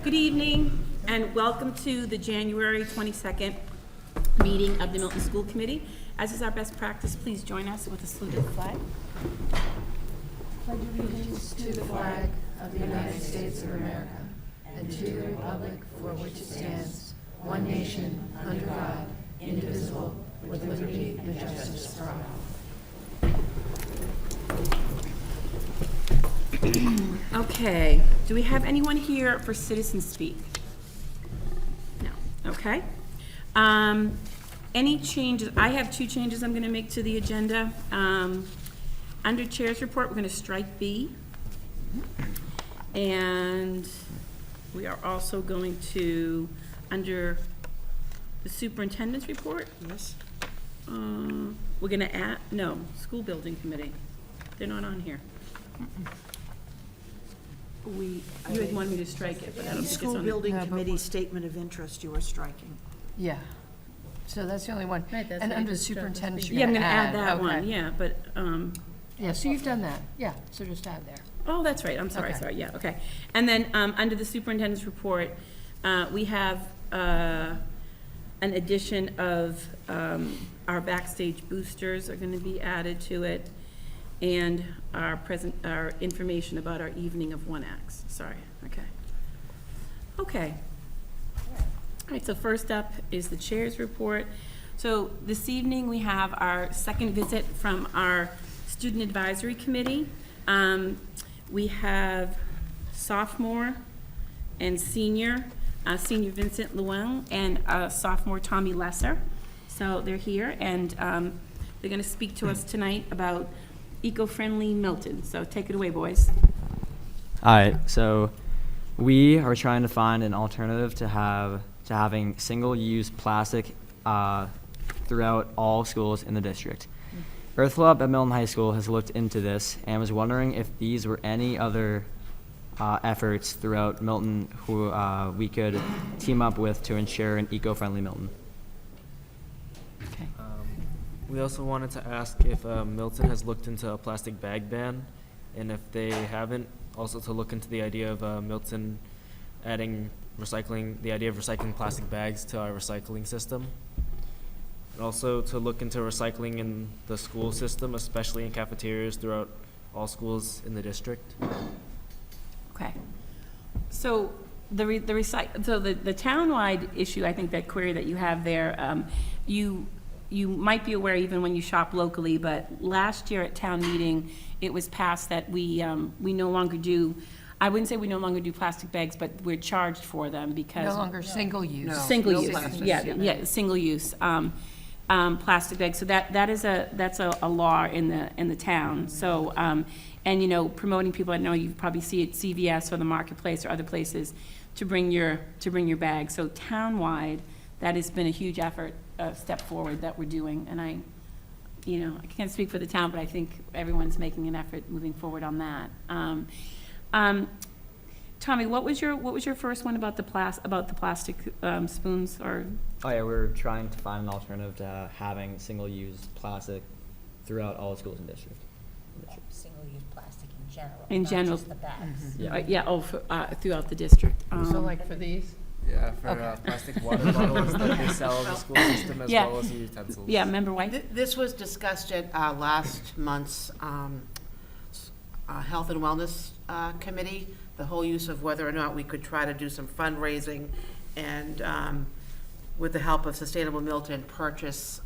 Good evening and welcome to the January 22nd meeting of the Milton School Committee. As is our best practice, please join us with a salute to the flag. Pledge allegiance to the flag of the United States of America and to the republic for which it stands, one nation, under God, indivisible, with liberty and justice for all. Okay, do we have anyone here for citizen speak? No, okay. Any changes? I have two changes I'm gonna make to the agenda. Under Chair's report, we're gonna strike B. And we are also going to, under the superintendent's report. Yes. We're gonna add, no, school building committee. They're not on here. You had wanted me to strike it, but I don't think it's on. School building No, but committee what- statement of interest you are striking. Yeah, so that's the only one. Right, that's And what under I the just superintendent, Yeah, you're I'm gonna gonna add that one, okay. yeah, but, Yeah, so you've done that, yeah, so just add there. oh, that's right, I'm sorry, Okay. yeah, okay. And then, under the superintendent's report, we have, an addition of, our backstage boosters are gonna be added to it, and our information about our evening of one acts, sorry, okay. Okay. All right, so first up is the chair's report. So this evening, we have our second visit from our Student Advisory Committee. We have sophomore and senior Vincent Luang and sophomore Tommy Lesser. So they're here, and they're gonna speak to us tonight about eco-friendly Milton. So take it away, boys. All right, so we are trying to find an alternative to having single-use plastic throughout all schools in the district. Earthlab at Milton High School has looked into this and was wondering if these were any other efforts throughout Milton who we could team up with to ensure an eco-friendly Milton. Okay. We also wanted to ask if Milton has looked into a plastic bag ban, and if they haven't, also to look into the idea of Milton adding the idea of recycling plastic bags to our recycling system. And also to look into recycling in the school system, especially in cafeterias throughout all schools in the district. Okay. So the townwide issue, I think that query that you have there, you might be aware even when you shop locally, but last year at town meeting, it was passed that we no longer do, I wouldn't say we no longer do plastic bags, but we're charged for them because. No longer single use. No. Single use, plastics, yeah, single use, plastic bags. So that's a law in the town. So, and you know, promoting people, I know you probably see it CVS or the Marketplace or other places to bring your bag. So townwide, that has been a huge effort, step forward that we're doing. And I can't speak for the town, but I think everyone's making an effort moving forward on that. Tommy, what was your first one about the plastic spoons or? Oh yeah, we're trying to find an alternative to having single-use plastic throughout all schools in the district. Single-use plastic in general. In not general. just the bags. Yeah. Throughout the district. So like for these? Yeah, for Okay. Plastic water bottles that they sell in the school system as Yeah. well as the utensils. Yeah, member White? This was discussed at last month's Health and Wellness Committee, the whole use of whether or not we could try to do some fundraising and, with the help of Sustainable Milton, purchase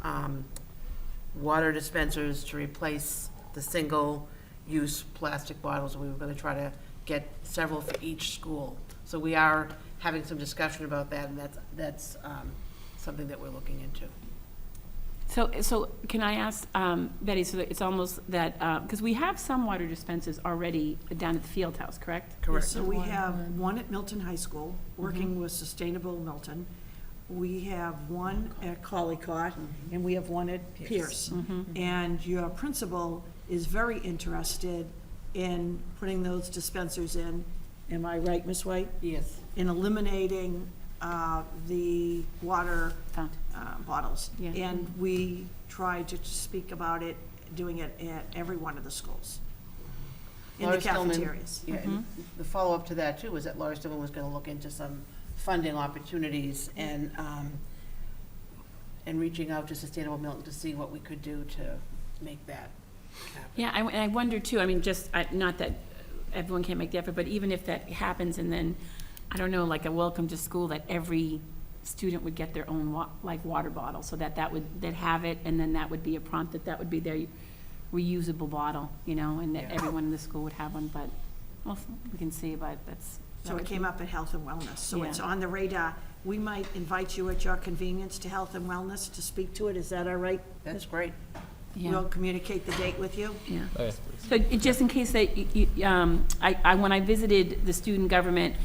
water dispensers to replace the single-use plastic bottles. We were going to try to get several for each school. So we are having some discussion about that, and that's something that we're looking into. So can I ask, Betty, so that it's almost that, because we have some water dispensers already down at the field house, correct? Correct. So we have one at Milton High School, working with Sustainable Milton. We have one at Collycott, and we have one at Pierce. And your principal is very interested in putting those dispensers in. Am I right, Ms. White? Yes. In eliminating the water Fountain. Bottles. Yeah. And we try to speak about it, doing it at every one of the schools. in the Laura Stillman- cafeterias. Yeah, and the follow-up to that too was that Laura Stillman was gonna look into some funding opportunities and reaching out to Sustainable Milton to see what we could do to make that happen. Yeah, and I wonder too, I mean, just, not that everyone can't make the effort, but even if that happens and then, I don't know, like a welcome to school, that every student would get their own water bottle, so they'd have it, and then that would be a prompt, that would be their reusable bottle, you know, and that Yeah. everyone in the school would have one, but, well, we can see, but that's. So it came up at Health and Wellness, so it's Yeah. on the radar. We might invite you at your convenience to Health and Wellness to speak to it, is that all right? That's great. Yeah. We'll communicate the date with you. Yeah. Okay. So just in case that, when I visited the student government,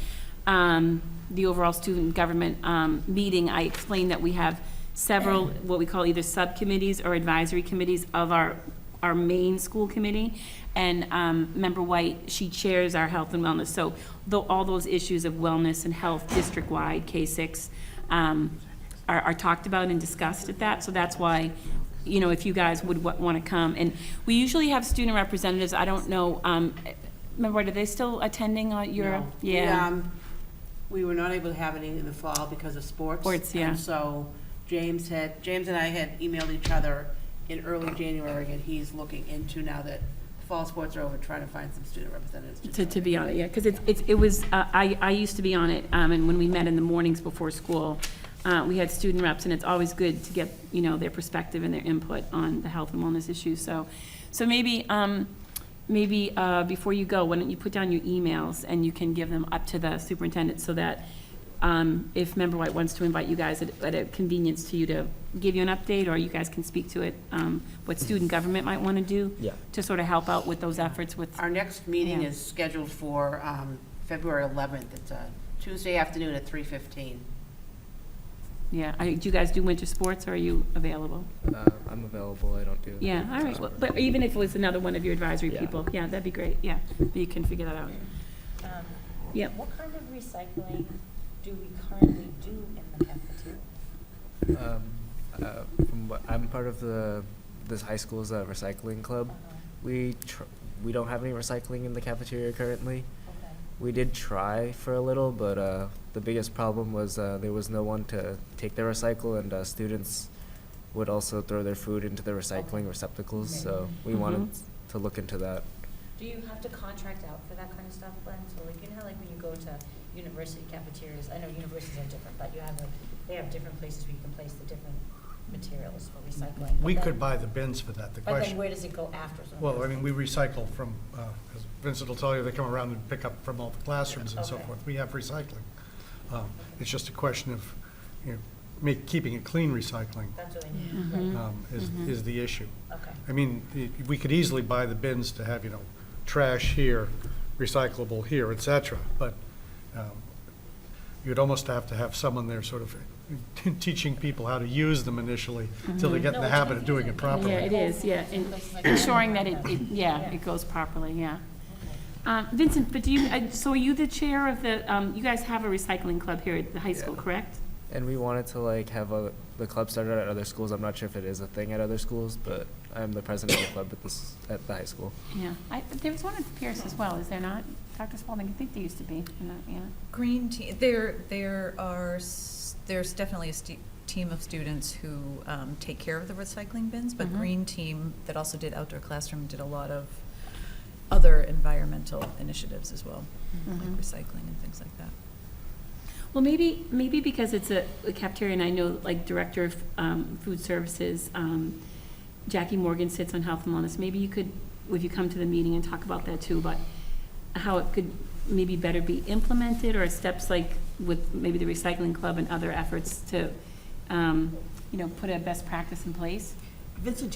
the overall student government meeting, I explained that we have several, what we call either subcommittees or advisory committees of our main school committee. And Member White, she chairs our health and wellness. So all those issues of wellness and health district-wide, K-6, are talked about and discussed at that. So that's why, you know, if you guys would want to come. And we usually have student representatives. I don't know, Member White, are they still attending your? No. Yeah. We were not able to have any in the fall because of sports. Sports, yeah. And so James and I had emailed each other in early January, and he's looking into, now that fall sports are over, trying to find some student representatives to To be on it, yeah, because it was, I used to be on it, and when we met in the mornings before school, we had student reps, and it's always good to get, you know, their perspective and their input on the health and wellness issues. So maybe, before you go, why don't you put down your emails, and you can give them up to the superintendent, so that if Member White wants to invite you guys at a convenience to you to give you an update, or you guys can speak to it, what student government might want to do Yeah. to sort of help out with those efforts with. Our next meeting Yeah. is scheduled for February 11th. It's a Tuesday afternoon at 3:15. Yeah, do you guys do winter sports, or are you available? I'm available, I don't do. Yeah, all right, well, but even if it was another one of your advisory Yeah. people, yeah, that'd be great, yeah, but you can figure that out. Yep. What kind of recycling do we currently do in the cafeteria? From what, I'm part of this high school's recycling club. We don't have any recycling in the cafeteria currently. Okay. We did try for a little, but the biggest problem was there was no one to take their recycle, and students would also throw their food into the recycling receptacles, so we wanted to look into that. Do you have to contract out for that kind of stuff, Glenn? So like, you know how like when you go to university cafeterias, I know universities are different, but they have different places where you can place the different materials for recycling. But We then- could buy the bins for that. The But then question, where does it go after? well, I mean, we recycle from, as Vincent will tell you, they come around and pick up from all the classrooms and so Okay. forth. We have recycling. It's just a question of, you know, keeping it clean recycling That's what I need, right, is the issue. okay. I mean, we could easily buy the bins to have, you know, trash here, recyclable here, et cetera, but you'd almost have to have someone there sort of teaching people how to use them initially, till they get in No, the it's habit of doing it properly. Yeah, it is, yeah, and ensuring that it goes properly, yeah. Vincent, but so are you the chair of the, you guys have a recycling club here at the high school, Yeah. correct? And we wanted to like have the club started at other schools. I'm not sure if it is a thing at other schools, but I'm the president of the club at the high school. Yeah, there was one at Pierce as well, is there not? Dr. Spalding, I think there used to be, yeah. Green team, there's definitely a team of students who take care of the recycling bins, but Green Team that also did outdoor classroom did a lot of other environmental initiatives as well, like recycling and things like that. Well, maybe because it's a cafeteria, and I know, like, Director of Food Services, Jackie Morgan sits on Health and Wellness, maybe you could, if you come to the meeting and talk about that too, but how it could maybe better be implemented, or steps like with maybe the recycling club and other efforts to, put a best practice in place. Vincent,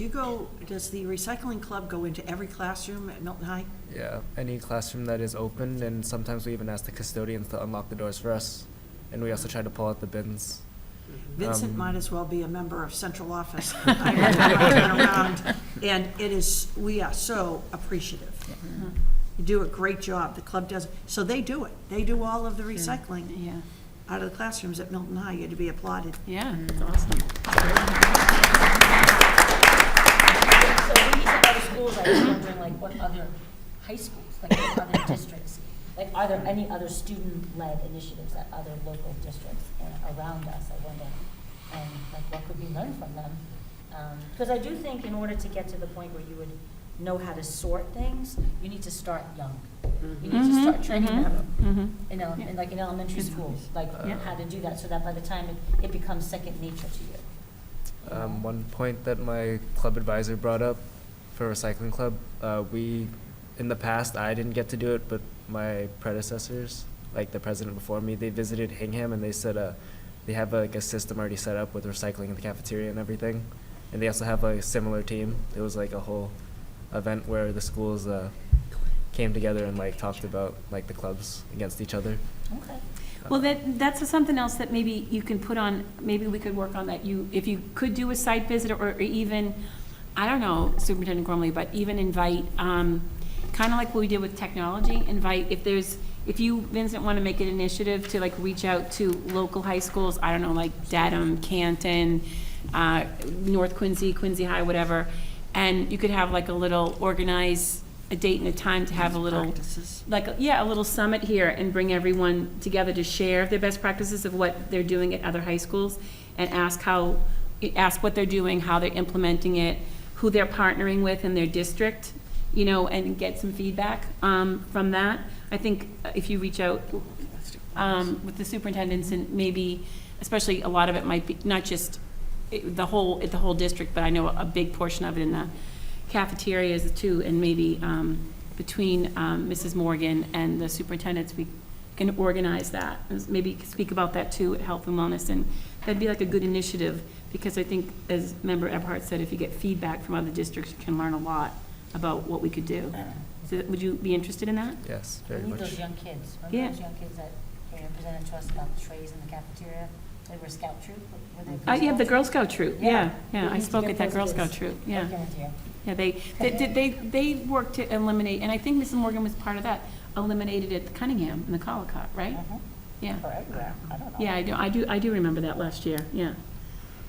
does the recycling club go into every classroom at Milton High? Yeah, any classroom that is open, and sometimes we even ask the custodians to unlock the doors for us, and we also try to pull out the bins. Vincent might as well be a member of central office. I have been around, and we are so appreciative. You do a great job, the club does, so they do it. They do all of the recycling Yeah, out of the classrooms at Milton High. You're to be applauded. yeah, that's awesome. So when you said other schools, I was wondering like what other high schools, like in other districts? Like, are there any other student-led initiatives at other local districts around us, I wonder? And like, what could we learn from them? Because I do think in order to get to the point where you would know how to sort things, you need to start young. You need to start training them, in elementary school, like how to do that, so that by the time it becomes second nature to you. One point that my club advisor brought up for recycling club, in the past, I didn't get to do it, but my predecessors, like the president before me, they visited Hingham and they said they have like a system already set up with recycling in the cafeteria and everything. And they also have a similar team. It was like a whole event where the schools came together and like talked about like the clubs against each other. Okay. Well, that's something else that maybe you can put on, maybe we could work on that. If you could do a site visit or even, I don't know, Superintendent Gormley, but even invite, kind of like what we did with technology, if you, Vincent, want to make an initiative to like reach out to local high schools, I don't know, like Dedham, Canton, North Quincy, Quincy High, whatever, and you could have like a little organize a date and a time to have a little, Practices. a little summit here and bring everyone together to share their best practices of what they're doing at other high schools and ask what they're doing, how they're implementing it, who they're partnering with in their district, and get some feedback from that. I think if you reach out with the superintendents and maybe, especially a lot of it might be not just the whole district, but I know a big portion of it in the cafeterias too, and maybe between Mrs. Morgan and the superintendents, we can organize that. And maybe speak about that too at Health and Wellness, and that'd be like a good initiative, because I think, as Member Eberhardt said, if you get feedback from other districts, you can learn a lot about what we could do. So would you be interested in that? Yes, We very need much. those young kids. Remember Yeah. those young kids that presented to us about the trays in the cafeteria? They were scout troop? Were they Yeah, the Girl Scout Scout troop, Yeah. yeah, We I need to spoke get at that those Girl kids. Scout troop, yeah. troop? Yeah, they worked to eliminate, and I think Mrs. Morgan was part of that, eliminated at Cunningham in the Collicott, right? Yeah, Or everywhere, I don't know. yeah, I do remember that last year, yeah.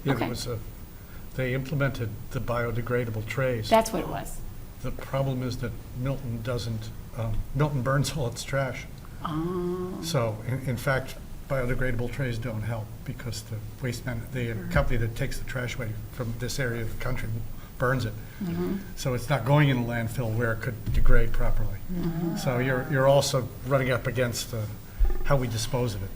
Yeah, Okay. it was they implemented the biodegradable trays. That's what it was. The problem is that Milton Milton burns all its trash. Oh, So, in fact, biodegradable trays don't help, because the company that takes the trash away from this area of the country burns it. So it's not going in a landfill where it could degrade properly. So you're also running up against how we dispose of it.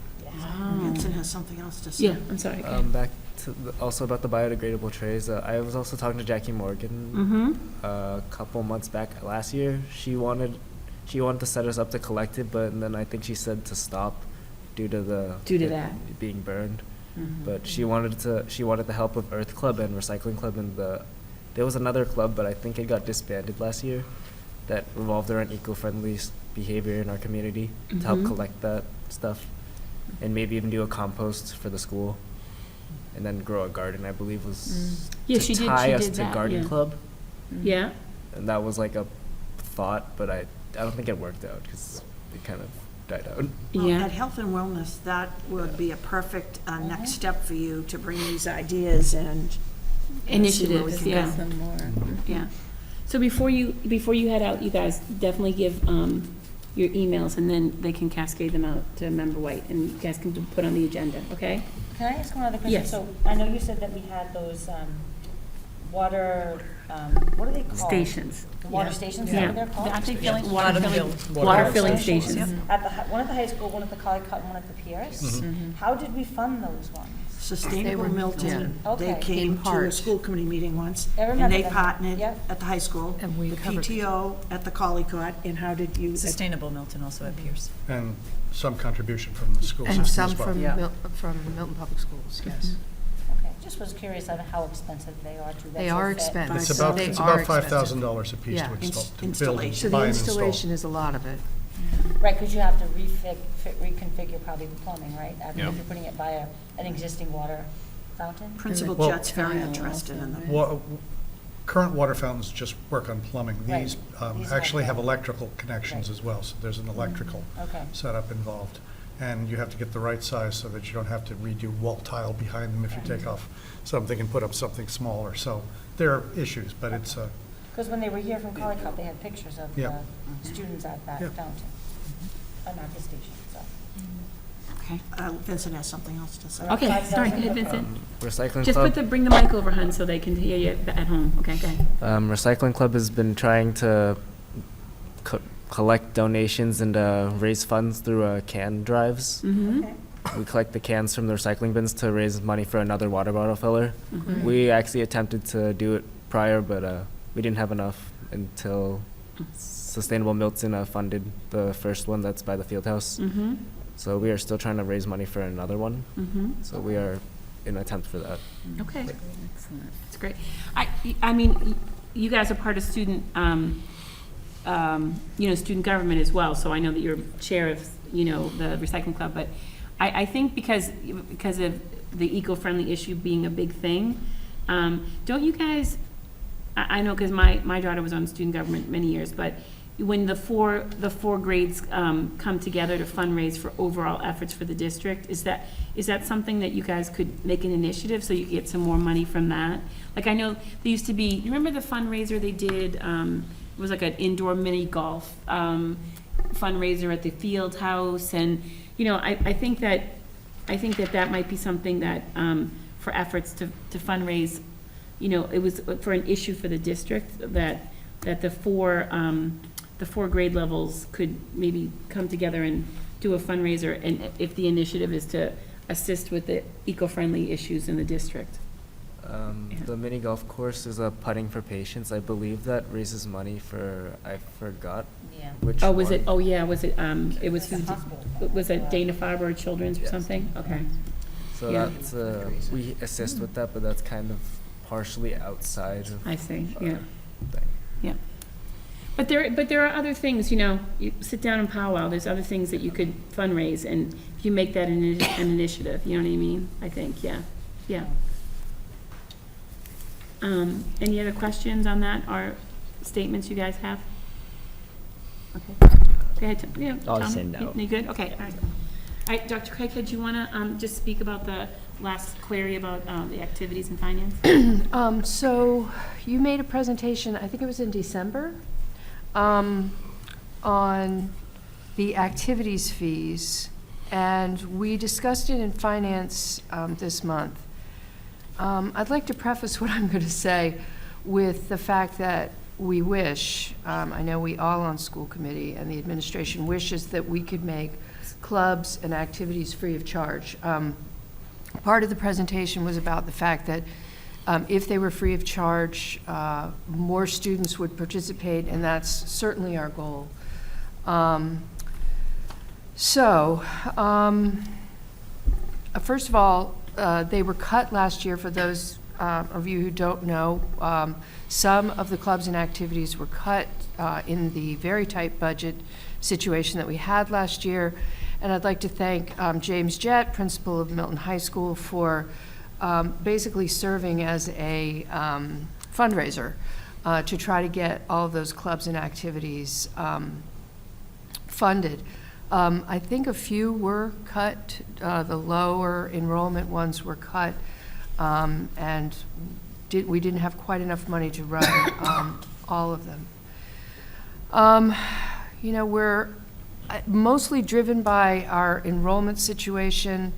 Vincent has something else to say. yeah, I'm sorry. Back to also about the biodegradable trays. I was also talking to Jackie Morgan Mm-hmm, a couple months back last year. She wanted to set us up to collect it, but then I think she said to stop due to it that. being burned. Mm-hmm. But she wanted the help of Earth Club and Recycling Club, and there was another club, but I think it got disbanded last year, that revolved around eco-friendly behavior in our community to help Mhm. collect that stuff, and maybe even do a compost for the school, and then grow a garden. I believe was Yeah, to she did- tie she us did to that, garden yeah. club, Yeah, and that was like a thought, but I don't think it worked out because it kind of died out. Well, yeah. at Health and Wellness, that would be a perfect next step for you to bring these ideas and see where we Initiatives, can yeah. go. Yeah. So before you head out, you guys definitely give your emails, and then they can cascade them out to Member White, and you guys can put on the agenda, okay? Can I ask one other question? Yes. So I know you said that we had those water, what are they called? Stations. The water Yeah. stations, is that Yeah. what they're called? I think filling, Water water filling, fill. water filling stations. stations. At one at the high school, one at the Collicott, and one at the Pierce. How did we fund those ones? Sustainable Milton, they Okay. came In to a part. school committee meeting once, I and remember they them. partnered Yep. at the high school. And we The covered- PTO at the Collicott, and how did you? Sustainable Milton also at Pierce. And some contribution from the school system And as some well. from Milton Public Schools, yes. Okay, just was curious on how expensive they are to retrofit. They are expensive. It's about They are $5,000 expensive. a piece Yeah. to install, to build, Installation. So buy the and install. installation is a lot of it. Right, because you have to reconfigure probably the plumbing, right? If Yeah. you're putting it by an existing water fountain? Principal Well- Chet's very interested in them. Current water fountains just work on plumbing. Right. These These actually have have- electrical connections Right. as well, so there's an electrical Okay. setup involved. And you have to get the right size so that you don't have to redo wall tile behind them if you take off something and put up something smaller. So there are issues, but it's Because when they were here from Collie Cup, they had pictures of Yeah. the students at that Yeah. fountain, at the station, so. Okay. Vincent has something else to say. Okay, sorry, go ahead, Vincent. Recycling Just Club. bring the mic over, hun, so they can hear you at home. Okay, go ahead. Recycling Club has been trying to collect donations and raise funds through can drives. Mm-hmm. We collect the cans from the recycling bins to raise money for another water bottle filler. Mm-hmm. We actually attempted to do it prior, but we didn't have enough until Sustainable Milton funded the first one that's by the field house. Mm-hmm. So we are still trying to raise money for another one. Mm-hmm. So we are in an attempt for that. Okay. That's great. I mean, you guys are part of student, student government as well, so I know that you're chair of, the recycling club, but I think because of the eco-friendly issue being a big thing, don't you guys, I know because my daughter was on student government many years, but when the four grades come together to fundraise for overall efforts for the district, is that something that you guys could make an initiative so you get some more money from that? Like, I know there used to be, you remember the fundraiser they did? It was like an indoor mini golf fundraiser at the field house, and I think that might be something that for efforts to fundraise, it was for an issue for the district that the four grade levels could maybe come together and do a fundraiser, and if the initiative is to assist with the eco-friendly issues in the district. The mini golf course is a putting for patients. I believe that raises money for, I forgot Yeah. which Oh, was one. it, oh, yeah, was it, it was, It's a hospital. was it Dana-Farber Children's or Yes. something? Okay. So Yeah. that's, we assist with that, but that's kind of partially outside of I see, our yeah, thing. yeah. But there are other things, you sit down and powwow, there's other things that you could fundraise, and if you make that an initiative, you know what I mean? I think, yeah. Any other questions on that, or statements you guys have? Okay. Go ahead, Tom. I'll just Tom, say no. You good? Okay, all right. All right, Dr. Craighead, do you want to just speak about the last query about the activities and finance? So you made a presentation, I think it was in December, on the activities fees, and we discussed it in finance this month. I'd like to preface what I'm going to say with the fact that we wish, I know we all on school committee and the administration wishes that we could make clubs and activities free of charge. Part of the presentation was about the fact that if they were free of charge, more students would participate, and that's certainly our goal. First of all, they were cut last year. For those of you who don't know, some of the clubs and activities were cut in the very tight budget situation that we had last year. And I'd like to thank James Jett, principal of Milton High School, for basically serving as a fundraiser to try to get all of those clubs and activities funded. I think a few were cut, the lower enrollment ones were cut, and we didn't have quite enough money to run all of them. We're mostly driven by our enrollment situation.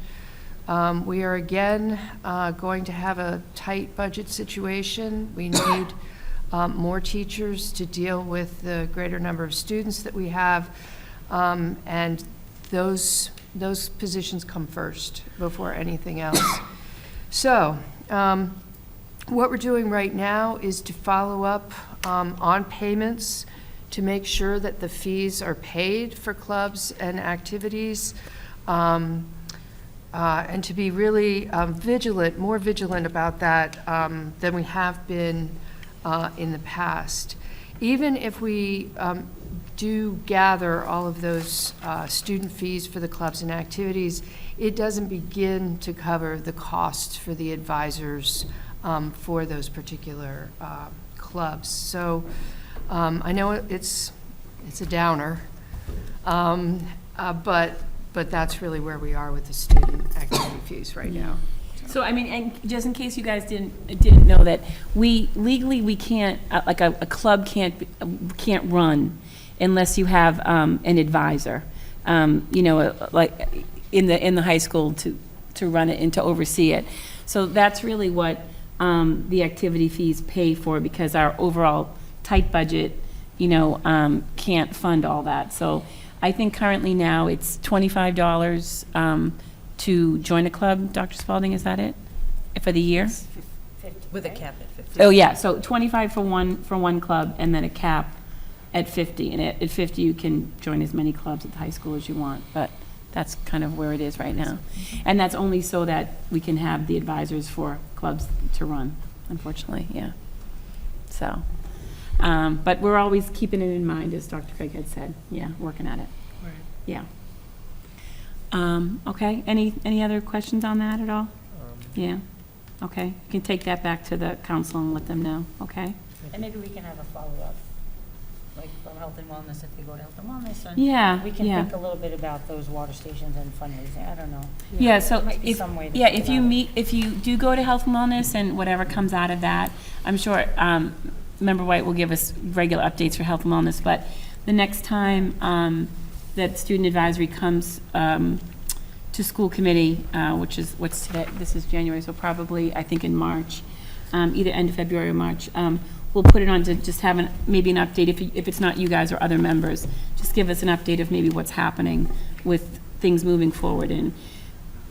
We are again going to have a tight budget situation. We need more teachers to deal with the greater number of students that we have. And those positions come first before anything else. So what we're doing right now is to follow up on payments to make sure that the fees are paid for clubs and activities, and to be really more vigilant about that than we have been in the past. Even if we do gather all of those student fees for the clubs and activities, it doesn't begin to cover the costs for the advisors for those particular clubs. So I know it's a downer, but that's really where we are with the student activity fees right now. So, I mean, and just in case you guys didn't know that, legally, we can't, like, a club can't run unless you have, an advisor, you know, like, in the high school to run it and to oversee it. So that's really what, the activity fees pay for, because our overall tight budget, you know, can't fund all that. So I think currently now it's $25, to join a club. Dr. Spalding, is that it? For the year? With a cap at 50. Oh, yeah, so 25 for one club, and then a cap at 50. And at 50, you can join as many clubs at the high school as you want, but that's kind of where it is right now. And that's only so that we can have the advisors for clubs to run, unfortunately, yeah. So, but we're always keeping it in mind, as Dr. Craig had said, yeah, working at it. Right. Yeah. Okay, any other questions on that at all? Yeah, okay, you can take that back to the council and let them know, okay? And maybe we can have a follow-up, like from Health and Wellness, if we go to Health and Wellness. And Yeah, we can yeah. think a little bit about those water stations and fundraising, I don't know. Yeah, so There might be if, some way to yeah, think if you about it. meet, if you do go to Health and Wellness and whatever comes out of that, I'm sure, Member White will give us regular updates for Health and Wellness, but the next time, that student advisory comes, to school committee, which is, what's today, this is January, so probably, I think in March, either end of February or March, we'll put it on to just have maybe an update, if it's not you guys or other members, just give us an update of maybe what's happening with things moving forward. And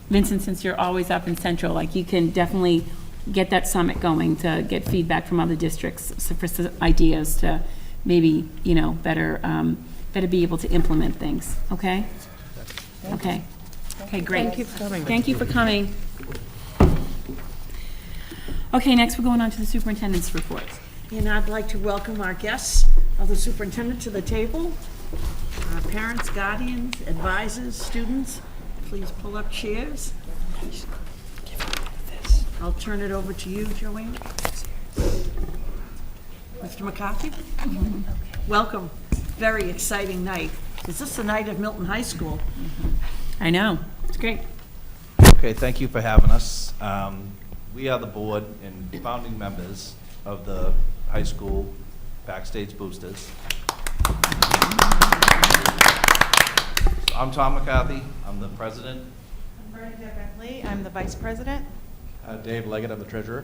Vincent, since you're always up in Central, like, you can definitely get that summit going to get feedback from other districts, so for some ideas to maybe, you know, better be able to implement things, okay? Okay. Okay, great. Thank you for coming. Thank you for coming. Okay, next we're going on to the superintendent's report. And I'd like to welcome our guests of the superintendent to the table. Parents, guardians, advisors, students, please pull up chairs. I'll turn it over to you, Joanne. Mr. McCarthy? Welcome. Very exciting night. Is this the night of Milton High School? I know, it's great. Okay, thank you for having us. We are the board and founding members of the high school Backstage Boosters. I'm Tom McCarthy, I'm the president. I'm Bernadette Bentley, I'm the vice president. Dave Leggett, I'm the treasurer.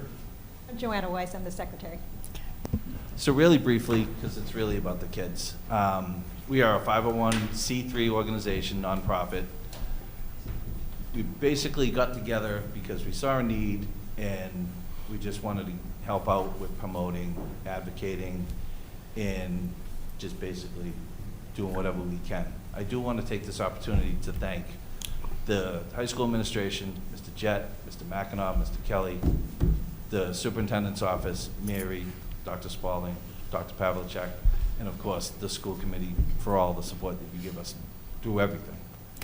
I'm Joanna Weiss, I'm the secretary. So really briefly, because it's really about the kids, we are a 501c3 organization, nonprofit. We basically got together because we saw a need and we just wanted to help out with promoting, advocating, and just basically doing whatever we can. I do want to take this opportunity to thank the high school administration, Mr. Jett, Mr. McEnough, Mr. Kelly, the superintendent's office, Mary, Dr. Spalding, Dr. Pavlicek, and of course, the school committee for all the support that you give us through everything.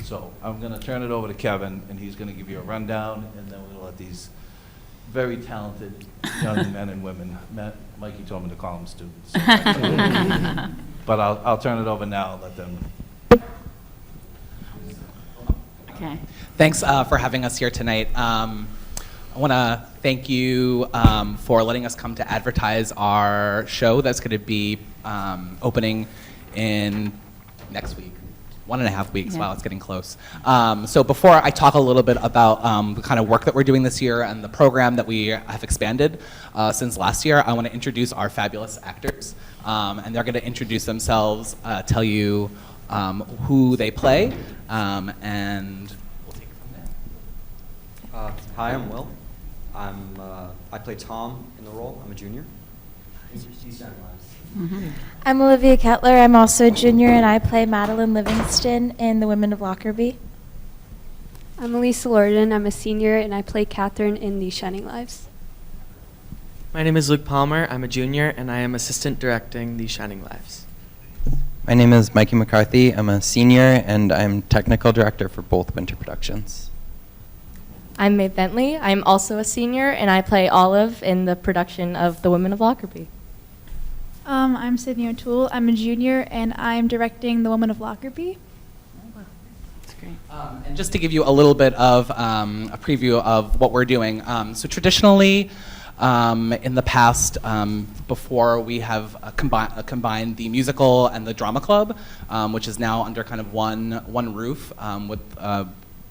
So I'm going to turn it over to Kevin, and he's going to give you a rundown, and then we'll let these very talented young men and women, Mikey told me to call them students. But I'll turn it over now and let them. Okay. Thanks for having us here tonight. I want to thank you for letting us come to advertise our show that's going to be opening in next week. 1.5 weeks. Yeah. Wow, it's getting close. So before I talk a little bit about the kind of work that we're doing this year and the program that we have expanded since last year, I want to introduce our fabulous actors. And they're going to introduce themselves, tell you who they play, and we'll take it from there. Hi, I'm Will. I play Tom in the role. I'm a junior. I'm Olivia Kettler. I'm also a junior, and I play Madeline Livingston in The Women of Lockerbie. I'm Elisa Lorden. I'm a senior, and I play Catherine in The Shining Lives. My name is Luke Palmer. I'm a junior, and I am assistant directing The Shining Lives. My name is Mikey McCarthy. I'm a senior, and I'm technical director for both winter productions. I'm Mae Bentley. I'm also a senior, and I play Olive in the production of The Women of Lockerbie. I'm Sydney O'Toole. I'm a junior, and I'm directing The Women of Lockerbie. That's And just to give you a little bit of a preview of what we're doing. So traditionally, in the past, before we have combined the musical and the drama club, which is now under kind of one roof with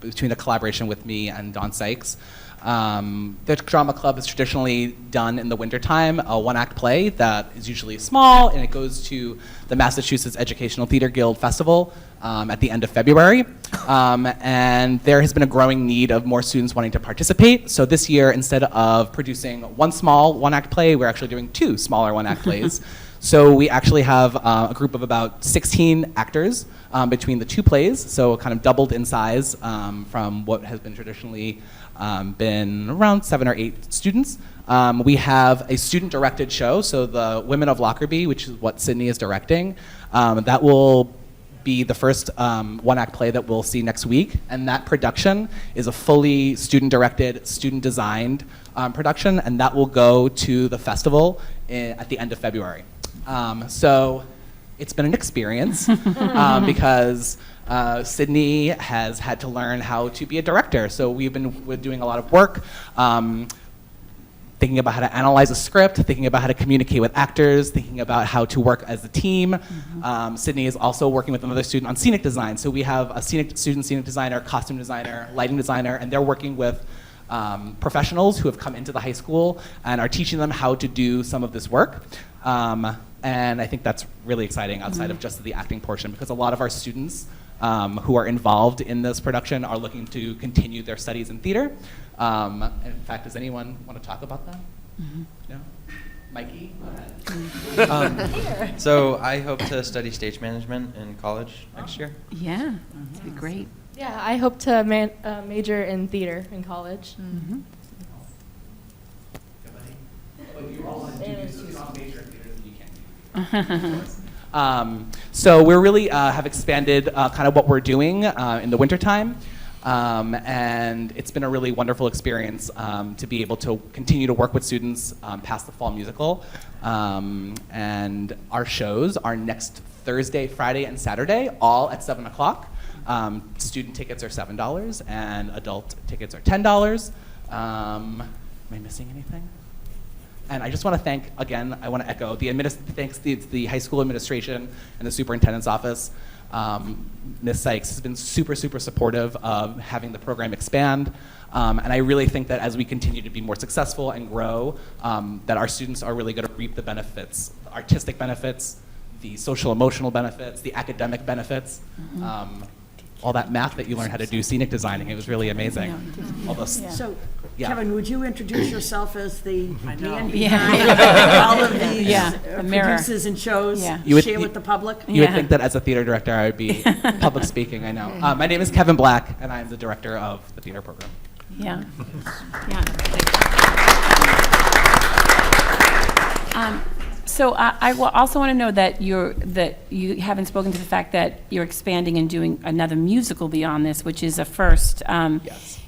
between a collaboration with me and Don Sykes. The drama club is traditionally done in the wintertime, a one-act play that is usually small, and it goes to the Massachusetts Educational Theater Guild Festival at the end of February. And there has been a growing need of more students wanting to participate. So this year, instead of producing one small one-act play, we're actually doing two smaller one-act plays. So we actually have a group of about 16 actors between the two plays, so kind of doubled in size from what has been traditionally been around 7 or 8 students. We have a student-directed show, so the Women of Lockerbie, which is what Sydney is directing, that will be the first one-act play that we'll see next week, and that production is a fully student-directed, student-designed production, and that will go to the festival at the end of February. So it's been an experience because Sydney has had to learn how to be a director. So we're doing a lot of work thinking about how to analyze a script, thinking about how to communicate with actors, thinking about how to work as a team. Sydney is also working with another student on scenic design. So we have a scenic designer, costume designer, lighting designer, and they're working with professionals who have come into the high school and are teaching them how to do some of this work. And I think that's really exciting outside of just the acting portion, because a lot of our students who are involved in this production are looking to continue their studies in theater. In fact, does anyone want to talk about that? No? Mikey? Go ahead. So I hope to study stage management in college next year. Yeah, that'd be great. Yeah, I hope to major in theater in college. So we really have expanded kind of what we're doing in the wintertime. And it's been a really wonderful experience to be able to continue to work with students past the fall musical. And our shows are next Thursday, Friday, and Saturday, all at 7 o'clock. Student tickets are $7 and adult tickets are $10. Am I missing anything? And I just want to thank, again, I want to echo thanks to the high school administration and the superintendent's office. Ms. Sykes has been super, super supportive of having the program expand. And I really think that as we continue to be more successful and grow, that our students are really going to reap the benefits, the artistic benefits, the social emotional benefits, the academic benefits. All that math that you learned how to do scenic designing, it was really amazing. All those, So, Yeah. Kevin, would you introduce yourself as the man behind Yeah. all of these The mirror. producers and shows? Yeah. You would- Share with the public? You would Yeah. think that as a theater director, I would be public speaking, I know. My name is Kevin Black, and I'm the director of the theater program. Yeah. Yeah. So I also want to know that you haven't spoken to the fact that you're expanding and doing another musical beyond this, which is a first Yes.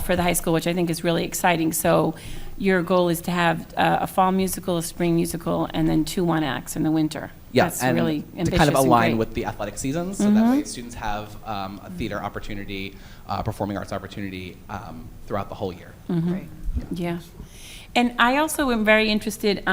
For the high school, which I think is really exciting. So your goal is to have a fall musical, a spring musical, and then 2 one-acts in the winter. Yeah, That's and really ambitious to kind of align and with the athletic seasons, so that way students have a theater opportunity, performing arts opportunity throughout the whole year. Great. Yeah. And I also am very interested,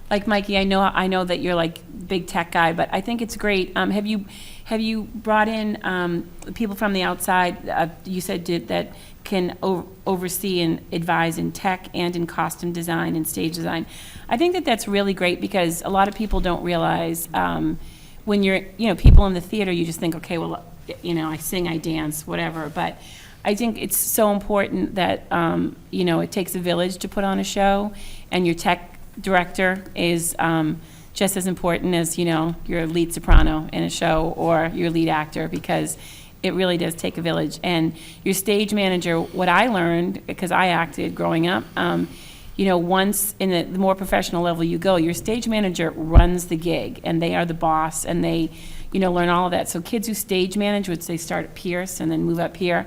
like Mikey, I know that you're like big tech guy, but I think it's great. Have you brought in people from the outside, you said that can oversee and advise in tech and in costume design and stage design? I think that that's really great, because a lot of people don't realize when you're, people in the theater, you just think, okay, well, I sing, I dance, whatever, but I think it's so important that, it takes a village to put on a show, and your tech director is just as important as, your lead soprano in a show or your lead actor, because it really does take a village. And your stage manager, what I learned, because I acted growing up, once in the more professional level you go, your stage manager runs the gig, and they are the boss, and they, learn all of that. So kids who stage manage, which they start at Pierce and then move up here,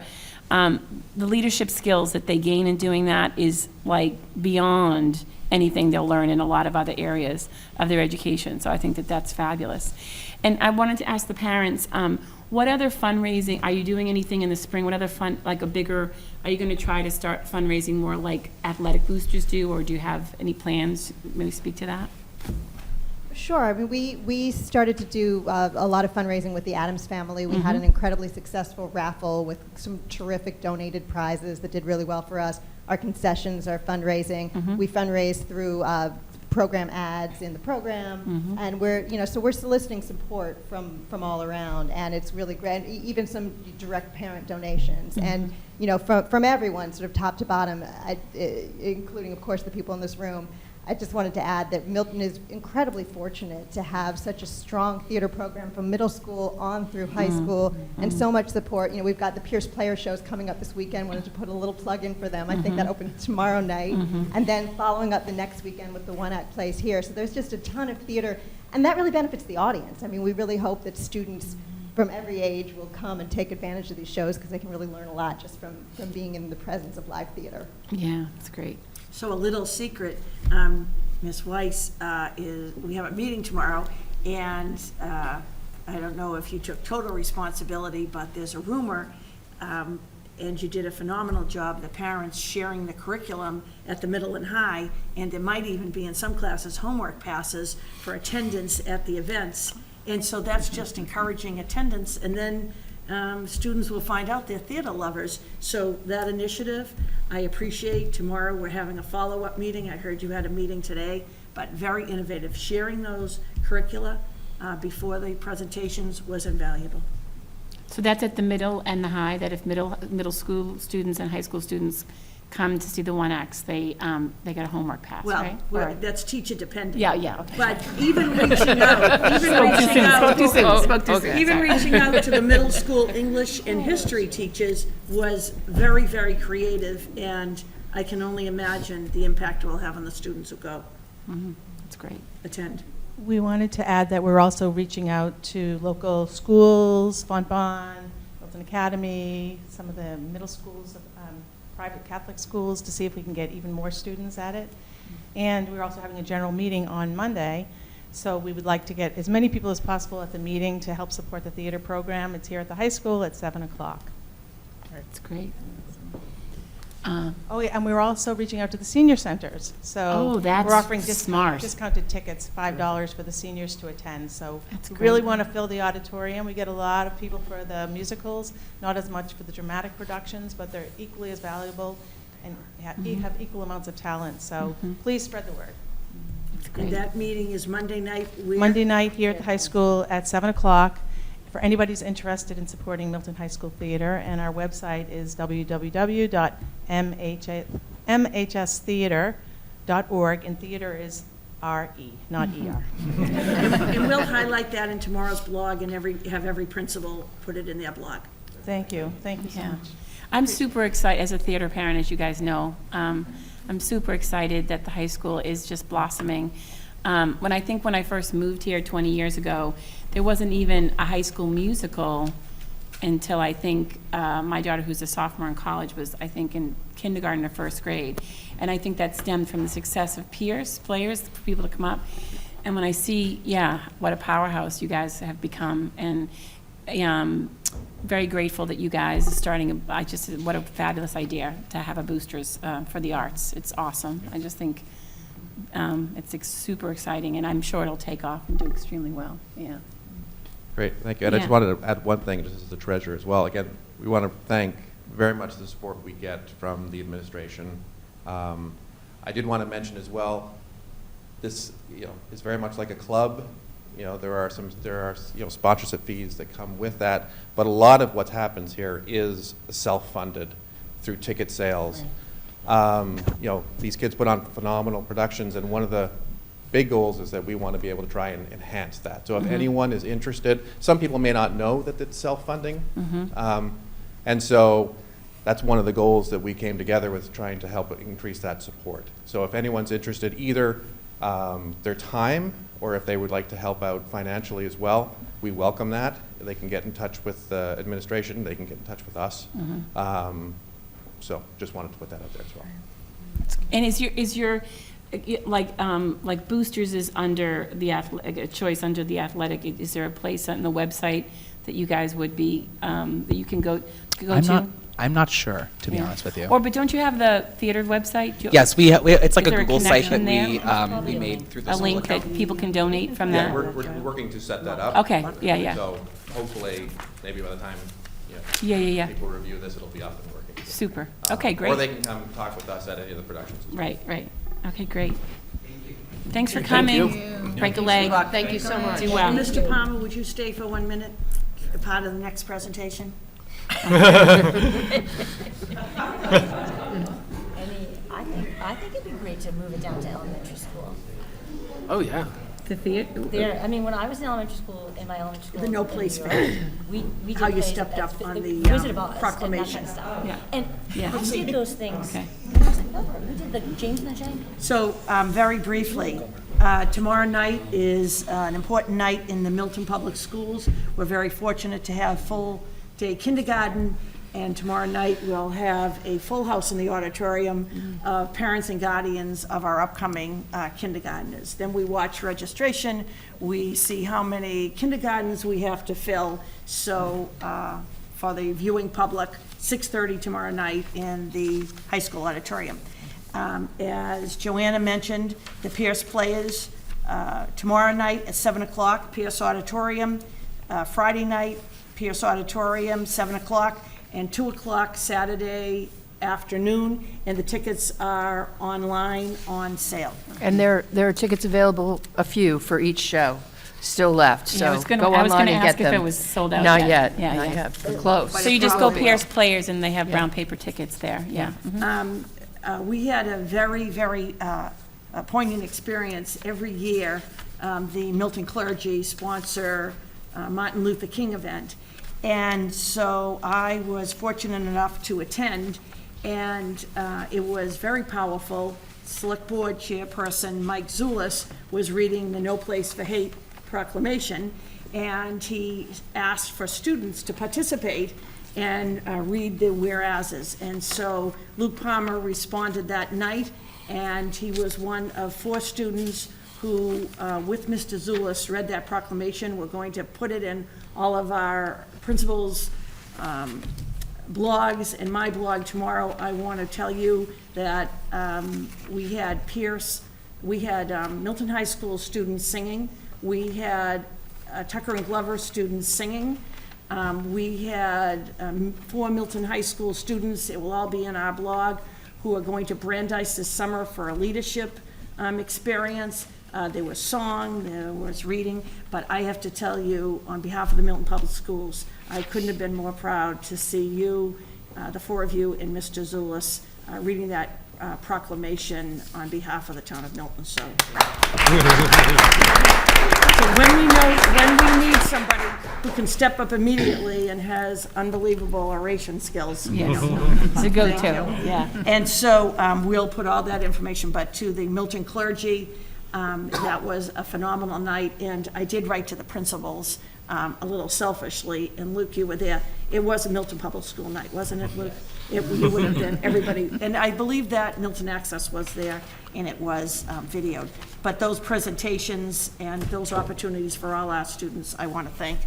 the leadership skills that they gain in doing that is like beyond anything they'll learn in a lot of other areas of their education. So I think that that's fabulous. And I wanted to ask the parents, What other fundraising, are you doing anything in the spring? What other are you going to try to start fundraising more like athletic boosters do, or do you have any plans? Maybe speak to that. Sure. I mean, we started to do a lot of fundraising with the Addams family. We had Mhm. an incredibly successful raffle with some terrific donated prizes that did really well for us. Our concessions, our fundraising. Mhm. We fundraise through program ads in the program, Mhm. and we're soliciting support from all around, and it's really great. Even some direct parent donations, and from everyone, sort of top to bottom, including of course the people in this room. I just wanted to add that Milton is incredibly fortunate to have such a strong theater program from middle school on through high school, and so much support. We've got the Pierce Player shows coming up this weekend. Wanted to put a little plug in for them. I think that opens tomorrow night, and then following up the next weekend with the one-act plays here. So there's just a ton of theater, and that really benefits the audience. I mean, we really hope that students from every age will come and take advantage of these shows because they can really learn a lot just from being in the presence of live theater. Yeah, that's great. So a little secret, Ms. Weiss, we have a meeting tomorrow, and I don't know if you took total responsibility, but there's a rumor, and you did a phenomenal job, the parents sharing the curriculum at the middle and high, and there might even be in some classes homework passes for attendance at the events. And so that's just encouraging attendance, and then students will find out they're theater lovers. So that initiative, I appreciate. Tomorrow we're having a follow-up meeting. I heard you had a meeting today, but very innovative. Sharing those curricula before the presentations was invaluable. So that's at the middle and the high, that if middle school students and high school students come to see the one acts, they get a homework pass, right? Well, that's teacher dependent. Yeah, okay. But even reaching out, even reaching out to the middle school English and history teachers was very, very creative, and I can only imagine the impact it will have on the students who go. That's great. Attend. We wanted to add that we're also reaching out to local schools, Fontbonne, Milton Academy, some of the middle schools, private Catholic schools, to see if we can get even more students at it. And we're also having a general meeting on Monday, so we would like to get as many people as possible at the meeting to help support the theater program. It's here at the high school at 7 o'clock. That's great. Oh, yeah, and we're also reaching out to the senior centers. So that's we're offering smart. discounted tickets, $5 for the seniors to attend. So That's we great. really want to fill the auditorium. We get a lot of people for the musicals, not as much for the dramatic productions, but they're equally as valuable and have equal amounts of talent. So please spread the word. That's great. And that meeting is Monday night. Where? Monday night here at the high school at 7 o'clock. For anybody who's interested in supporting Milton High School Theater, and our website is www.mhstheater.org, and theater is R-E, not E-R. And we'll highlight that in tomorrow's blog and have every principal put it in their blog. Thank you. Thank you so Yeah. much. I'm super excited, as a theater parent, as you guys know, I'm super excited that the high school is just blossoming. When I first moved here 20 years ago, there wasn't even a high school musical until I think my daughter, who's a sophomore in college, was, I think, in kindergarten or first grade. And I think that stemmed from the success of Pierce players, for people to come up. And when I see, what a powerhouse you guys have become, and very grateful that you guys are starting, what a fabulous idea to have a boosters for the arts. It's awesome. I just think it's super exciting, and I'm sure it'll take off and do extremely well. Yeah. Great, thank you. And I just wanted to add one thing, just as the treasurer as well. Again, we want to thank very much the support we get from the administration. I did want to mention as well, this is very much like a club. There are sponsorship fees that come with that, but a lot of what happens here is self-funded through ticket sales. These kids put on phenomenal productions, and one of the big goals is that we want to be able to try and enhance that. So if anyone is interested, some people may not know that it's self-funding, and so that's one of the goals that we came together with, trying to help increase that support. So if anyone's interested, either their time, or if they would like to help out financially as well, we welcome that. They can get in touch with the administration, they can get in touch with us. So just wanted to put that out there as well. And is your like boosters is under the choice under the athletic? Is there a place on the website that you guys would be, that you can go I'm to? I'm not sure, to be Yeah. honest with you. Or, but don't you have the theater website? Do you- Yes, it's like Is a there Google site that connection we made through the A school link account. that people can donate from Yeah, that? we're working to set that up. Okay, yeah. So hopefully, maybe by the time, Yeah. people review this, it'll be up and working. Super. Okay, Or great. they can come talk with us at any of the productions. as well. Right. Okay, great. Thanks for Thank coming. you. Break a leg. Thank you so much. Do well. Mr. Palmer, would you stay for 1 minute, a part of the next presentation? I think it'd be great to move it down to elementary school. Oh, yeah. The theater? There, I mean, when I was in elementary school, in my elementary school. The No in Place New for York, Hate. We did How you plays stepped at up on the the, Wizard of Oz proclamation. And that kind of stuff. Yeah. And Yeah. we did those things. Okay. And I was like, oh, we did the James and the Giant Peach. So, very briefly, tomorrow night is an important night in the Milton Public Schools. We're very fortunate to have full-day kindergarten, and tomorrow night we'll have a full house in the auditorium of parents and guardians of our upcoming kindergartners. Then we watch registration, we see how many kindergartens we have to fill. So, for the viewing public, 6:30 tomorrow night in the high school auditorium. As Joanna mentioned, the Pierce Players, tomorrow night at 7 o'clock, Pierce Auditorium. Friday night, Pierce Auditorium, 7 o'clock, and 2 o'clock Saturday afternoon, and the tickets are online on sale. And there are tickets available, a few for each show, still left, Yeah, I so was gonna- go I was online gonna and get ask if them. it was sold out Not yet. yet, Yeah, not yeah. yet, we're close. So you just go probably Pierce Players and they have brown paper tickets there, yeah. We had a very, very poignant experience every year. The Milton clergy sponsor Martin Luther King event. And so I was fortunate enough to attend, and it was very powerful. Select Board Chairperson Mike Zulis was reading the No Place for Hate proclamation, and he asked for students to participate and read the whereases. And so Luke Palmer responded that night, and he was one of 4 students who, with Mr. Zulis, read that proclamation. We're going to put it in all of our principals' blogs and my blog tomorrow. I want to tell you that we had Milton High School students singing. We had Tucker and Glover students singing. We had 4 Milton High School students, it will all be in our blog, who are going to Brandeis this summer for a leadership experience. There was song, there was reading, but I have to tell you, on behalf of the Milton Public Schools, I couldn't have been more proud to see you, the 4 of you, and Mr. Zulis reading that proclamation on behalf of the town of Milton. So when we need somebody who can step up immediately and has unbelievable oration skills. Yes. you know, It's a go-to, thank you. yeah. And so we'll put all that information, but to the Milton clergy, that was a phenomenal night, and I did write to the principals a little selfishly, and Luke, you were there. It was a Milton Public School night, wasn't it, Luke? You would have been, everybody, and I believe that Milton Access was there, and it was videoed. But those presentations and those opportunities for all our students, I want to thank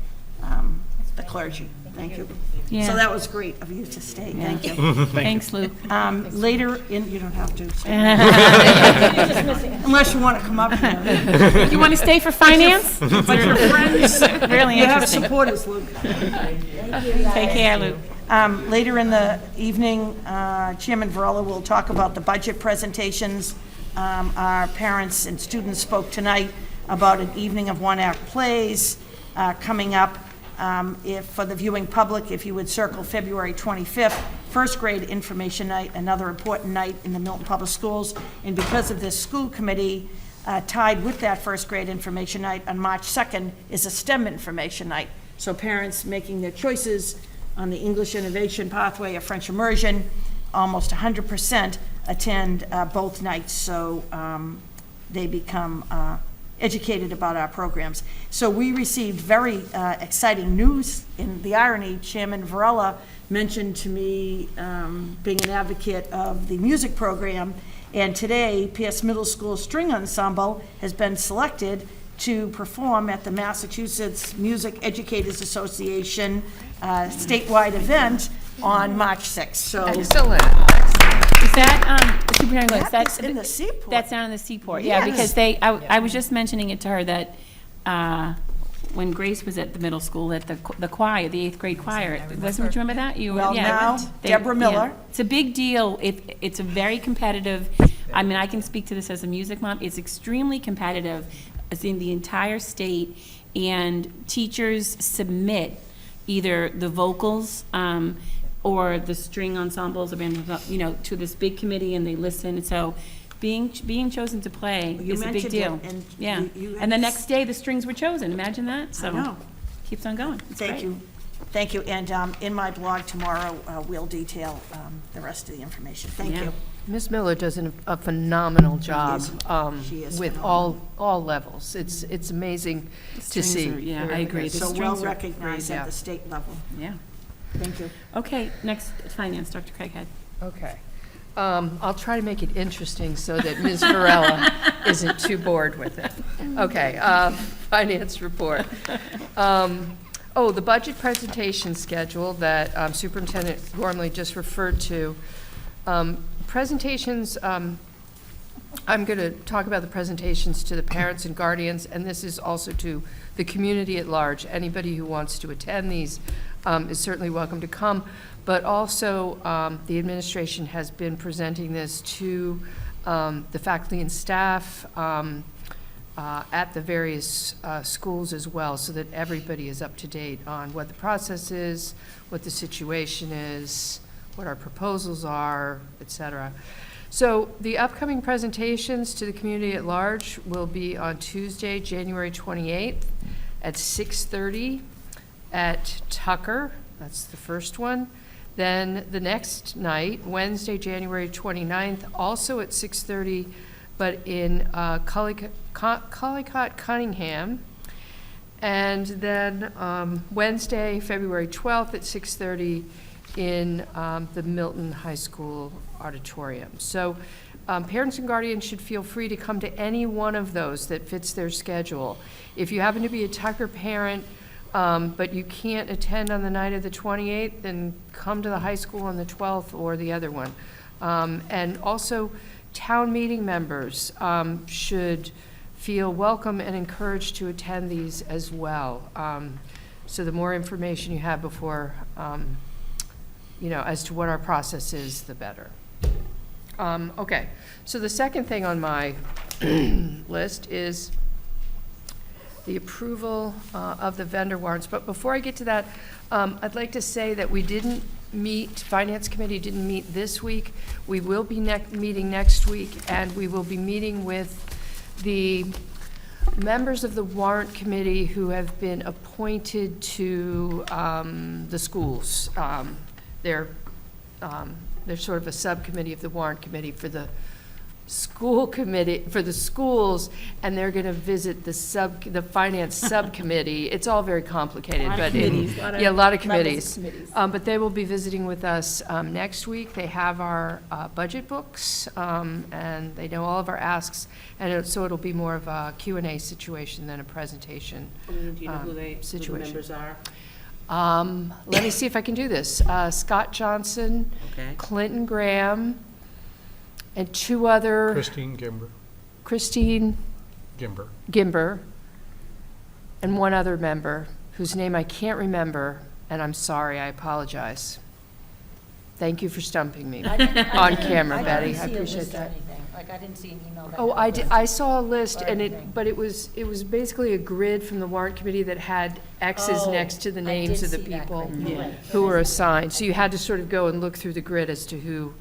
the clergy. Thank you. Yeah. So that was great of you to stay. Yeah. Thank you. Thanks, Luke. Later in, you don't have to stay. Unless you want to come up here. You want to stay for finance? But your friends, Really you have interesting. supporters, Luke. Take care, Luke. Later in the evening, Chairman Varela will talk about the budget presentations. Our parents and students spoke tonight about an evening of one-act plays coming up. If, for the viewing public, if you would circle February 25th, first grade information night, another important night in the Milton Public Schools. And because of this school committee, tied with that first grade information night on March 2nd is a STEM information night. So parents making their choices on the English innovation pathway or French immersion, almost 100% attend both nights. So they become educated about our programs. So we received very exciting news. In the irony, Chairman Varela mentioned to me being an advocate of the music program, and today Pierce Middle School String Ensemble has been selected to perform at the Massachusetts Music Educators Association statewide event on March 6th. So Excellent. Is that, Superintendent Lewis, That is in the Seaport. That's down in the Seaport, yeah, because I was just mentioning it to her that, when Grace was at the middle school, at the choir, the 8th grade choir, wasn't, you remember that? You were- Well, yeah. now, They- Deborah yeah. Miller. It's a big deal. It's a very competitive, I mean, I can speak to this as a music mom. It's extremely competitive. It's in the entire state, and teachers submit either the vocals, or the string ensembles, to this big committee, and they listen. And so being chosen to play You is a big mentioned deal. it, and Yeah. you And the had- next day, the strings were chosen. Imagine that. I So know. keeps on going. It's Thank great. you. Thank you. And in my blog tomorrow, we'll detail the rest of the information. Thank Yeah. you. Ms. Miller does a phenomenal job She is with phenomenal. all levels. It's amazing to strings see. are- yeah, They're- I agree. The So well strings are recognized great, at yeah. the state level. Yeah. Thank you. Okay, next, finance, Dr. Craighead. Okay. I'll try to make it interesting so that Ms. Varela isn't too bored with it. Okay, finance report. The budget presentation schedule that Superintendent Gormley just referred to. Presentations, I'm going to talk about the presentations to the parents and guardians, and this is also to the community at large. Anybody who wants to attend these is certainly welcome to come. But also, the administration has been presenting this to the faculty and staff at the various schools as well, so that everybody is up to date on what the process is, what the situation is, what our proposals are, et cetera. So the upcoming presentations to the community at large will be on Tuesday, January 28th at 6:30 at Tucker. That's the first one. Then the next night, Wednesday, January 29th, also at 6:30, but in Collicott, Cunningham. And then Wednesday, February 12th at 6:30 in the Milton High School auditorium. So parents and guardians should feel free to come to any one of those that fits their schedule. If you happen to be a Tucker parent, but you can't attend on the night of the 28th, then come to the high school on the 12th or the other one. And also, town meeting members should feel welcome and encouraged to attend these as well. So the more information you have before, as to what our process is, the better. Okay, so the second thing on my list is the approval of the vendor warrants. But before I get to that, I'd like to say that we didn't meet, Finance Committee didn't meet this week. We will be meeting next week, and we will be meeting with the members of the warrant committee who have been appointed to the schools. They're sort of a subcommittee of the warrant committee for the school committee, for the schools, and they're going to visit the finance subcommittee. It's all very complicated, but a lot of committees. But they will be visiting with us next week. They have our budget books, and they know all of our asks, and so it'll be more of a Q&A situation than a presentation Do you know who the situation. members are? Let me see if I can do this. Scott Johnson, Okay. Clinton Graham, and two other, Christine Gimber, and one other member whose name I can't remember, and I'm sorry, I apologize. Thank you for stumping me on camera, Betty. I appreciate that. I didn't see an email back. Oh, I saw a list, but it was basically a grid from the warrant committee that had X's next to the names of the people who were assigned. So you had to sort of go and look through the grid as to who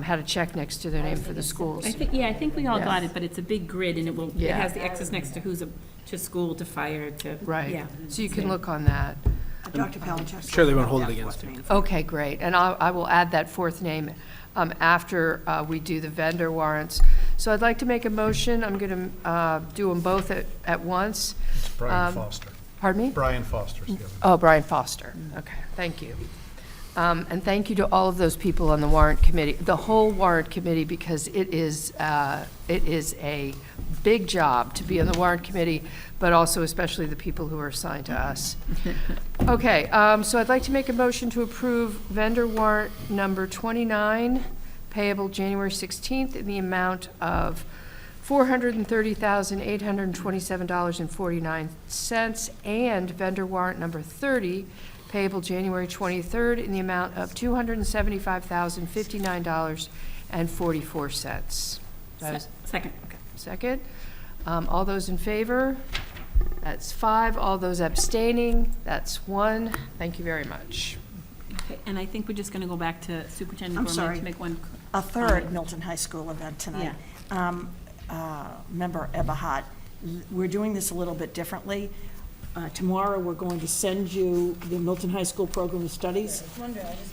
had a check next to their name for the schools. I think we all got it, but it's a big grid, and it has the X's next to who's to school, to fire, to, Right. yeah. So you can look on that. Dr. Palaszczuk. Sure they won't hold it against you. Okay, great. And I will add that fourth name after we do the vendor warrants. So I'd like to make a motion. I'm going to do them both at once. It's Brian Foster. Pardon me? Brian Foster's the other. Oh, Brian Foster. Okay, thank you. And thank you to all of those people on the warrant committee, the whole warrant committee, because it is a big job to be on the warrant committee, but also especially the people who are assigned to us. Okay, so I'd like to make a motion to approve vendor warrant number 29, payable January 16th, in the amount of $430,827.49, and vendor warrant number 30, payable January 23rd, in the amount of $275,059.44. Second. Okay, second. All those in favor? That's 5. All those abstaining? That's 1. Thank you very much. Okay, and I think we're just going to go back to Superintendent I'm Gormley sorry. to make one. A third Milton High School event tonight. Member Eberhardt, we're doing this a little bit differently. Tomorrow, we're going to send you the Milton High School Program of Studies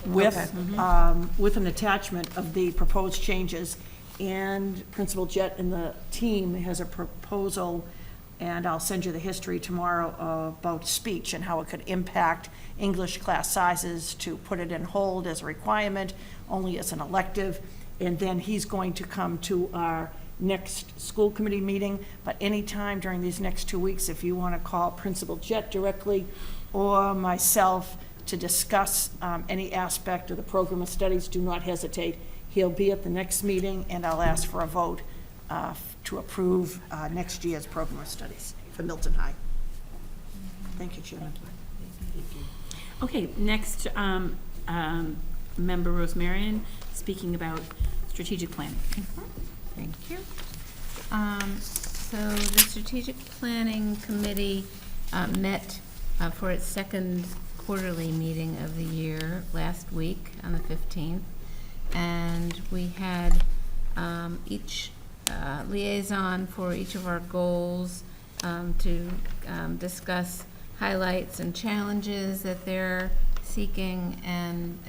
with an attachment of the proposed changes. And Principal Jett and the team has a proposal, and I'll send you the history tomorrow about speech and how it could impact English class sizes, to put it in hold as a requirement, only as an elective. And then he's going to come to our next school committee meeting, but anytime during these next 2 weeks, if you want to call Principal Jett directly or myself to discuss any aspect of the program of studies, do not hesitate. He'll be at the next meeting, and I'll ask for a vote to approve next year's program of studies for Milton High. Thank you, Chairman. Okay, next, Member Rosemarian, speaking about strategic planning. Thank you. So the Strategic Planning Committee met for its second quarterly meeting of the year last week on the 15th. And we had each liaison for each of our goals to discuss highlights and challenges that they're seeking and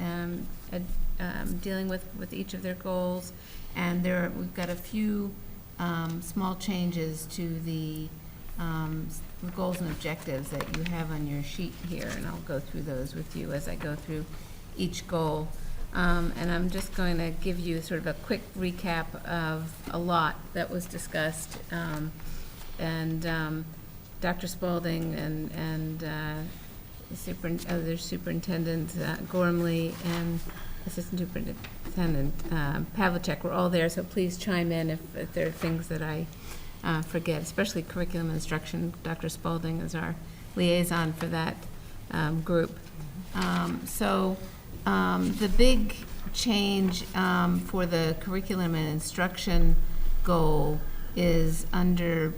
dealing with each of their goals. And we've got a few small changes to the goals and objectives that you have on your sheet here, and I'll go through those with you as I go through each goal. And I'm just going to give you sort of a quick recap of a lot that was discussed. Dr. Spalding and their Superintendent Gormley and Assistant Superintendent Pavlicek were all there, so please chime in if there are things that I forget, especially curriculum instruction. Dr. Spalding is our liaison for that group. The big change for the curriculum and instruction goal is under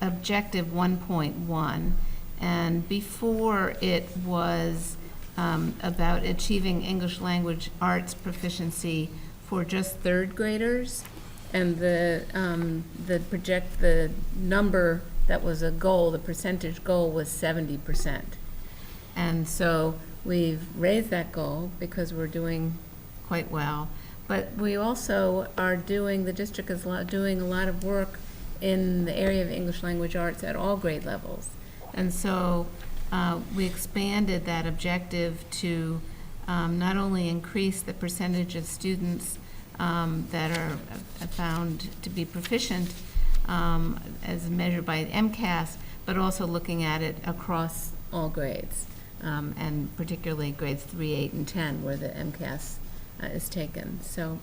objective 1.1, and before it was about achieving English language arts proficiency for just third graders, and the number that was a goal, the percentage goal, was 70%. And so we've raised that goal because we're doing quite well. But we also are the district is doing a lot of work in the area of English language arts at all grade levels. And so we expanded that objective to not only increase the percentage of students that are found to be proficient as measured by MCAS, but also looking at it across all grades, and particularly grades 3, 8, and 10, where the MCAS is taken. So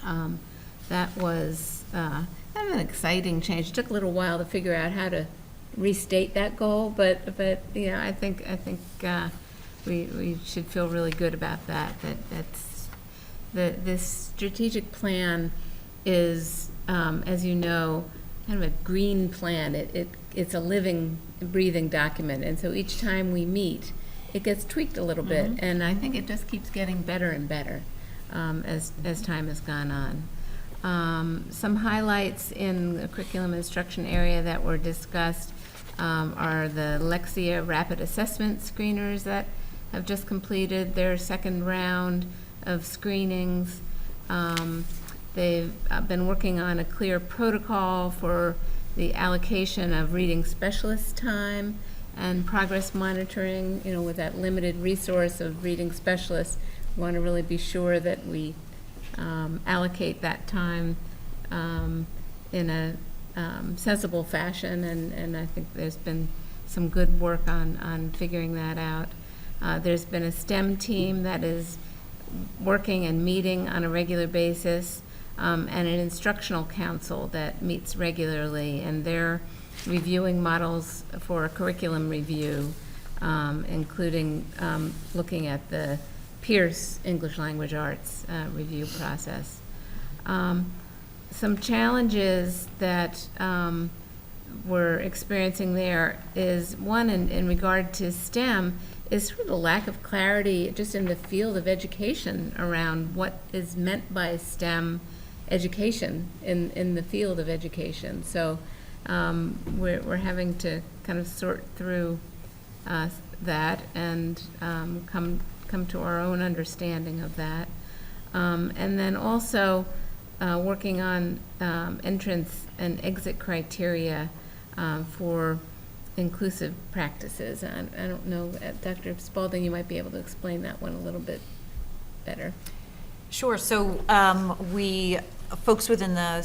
that was kind of an exciting change. It took a little while to figure out how to restate that goal, but you know, I think we should feel really good about that. This strategic plan is, as you know, kind of a green plan. It's a living, breathing document, and so each time we meet, it gets tweaked a little bit, and I think it just keeps getting better and better as time has gone on. Some highlights in the curriculum instruction area that were discussed are the Lexia rapid assessment screeners that have just completed their second round of screenings. They've been working on a clear protocol for the allocation of reading specialist time and progress monitoring, with that limited resource of reading specialists. We want to really be sure that we allocate that time in a sensible fashion, and I think there's been some good work on figuring that out. There's been a STEM team that is working and meeting on a regular basis, and an instructional council that meets regularly, and they're reviewing models for a curriculum review, including looking at the Pierce English Language Arts review process. Some challenges that we're experiencing there is, one, in regard to STEM, is sort of the lack of clarity just in the field of education around what is meant by STEM education in the field of education. So we're having to kind of sort through that and come to our own understanding of that. And then also working on entrance and exit criteria for inclusive practices. And I don't know, Dr. Spalding, you might be able to explain that one a little bit better. Sure. So folks within the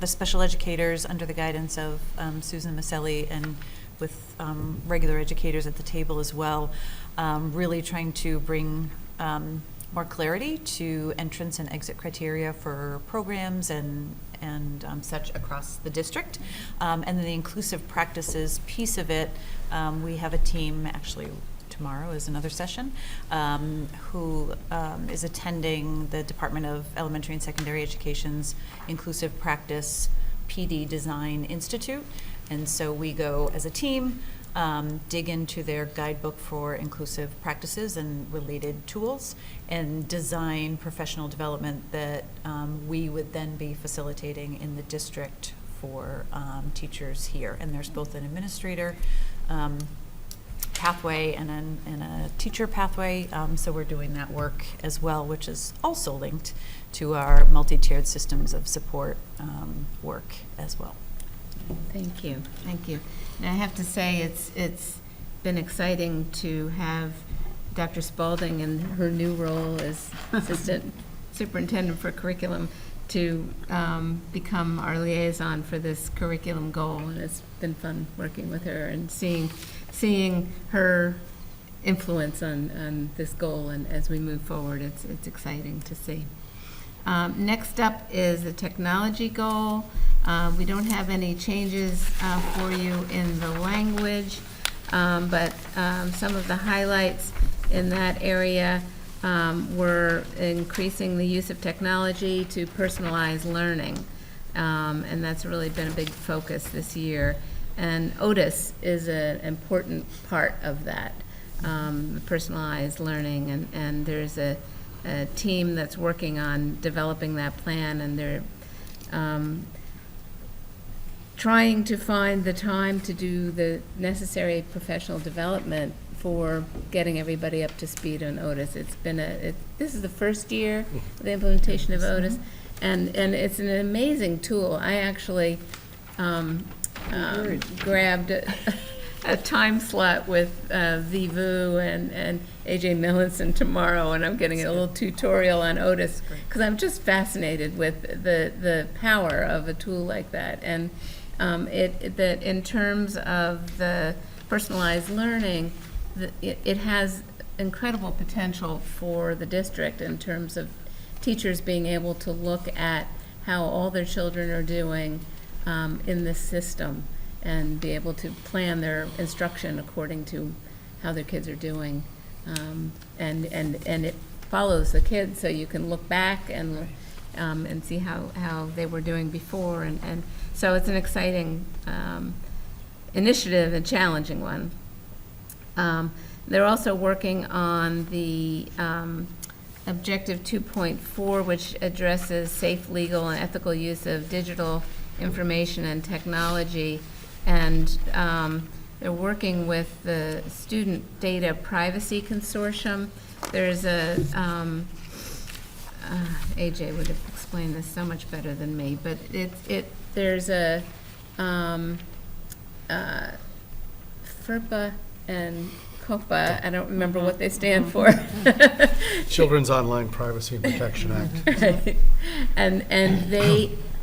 special educators under the guidance of Susan Maselli, and with regular educators at the table as well, really trying to bring more clarity to entrance and exit criteria for programs and such across the district. And then the inclusive practices piece of it, we have a team, actually tomorrow is another session, who is attending the Department of Elementary and Secondary Education's Inclusive Practice PD Design Institute. And so we go as a team, dig into their guidebook for inclusive practices and related tools, and design professional development that we would then be facilitating in the district for teachers here. And there's both an administrator pathway and a teacher pathway, so we're doing that work as well, which is also linked to our multi-tiered systems of support work as well. Thank you, thank you. And I have to say, it's been exciting to have Dr. Spalding in her new role as Assistant Superintendent for Curriculum to become our liaison for this curriculum goal, and it's been fun working with her and seeing her influence on this goal, and as we move forward, it's exciting to see. Next up is the technology goal. We don't have any changes for you in the language, but some of the highlights in that area were increasing the use of technology to personalize learning, and that's really been a big focus this year. And Otis is an important part of that, the personalized learning, and there's a team that's working on developing that plan, and they're trying to find the time to do the necessary professional development for getting everybody up to speed on Otis. It's been this is the first year of the implementation of Otis, and it's an amazing tool. I actually grabbed a time slot with Vivu and AJ Millicent tomorrow, and I'm getting a little tutorial on Otis because I'm just fascinated with the power of a tool like that. And that in terms of the personalized learning, it has incredible potential for the district in terms of teachers being able to look at how all their children are doing in this system and be able to plan their instruction according to how their kids are doing. And it follows the kids, so you can look back and see how they were doing before. And so it's an exciting initiative and challenging one. They're also working on the Objective 2.4, which addresses safe, legal, and ethical use of digital information and technology. And they're working with the Student Data Privacy Consortium. There's a, AJ would have explained this so much better than me, but there's a FERPA and COPA, I don't remember what they stand for. Children's Online Privacy and Protection Act. Right. And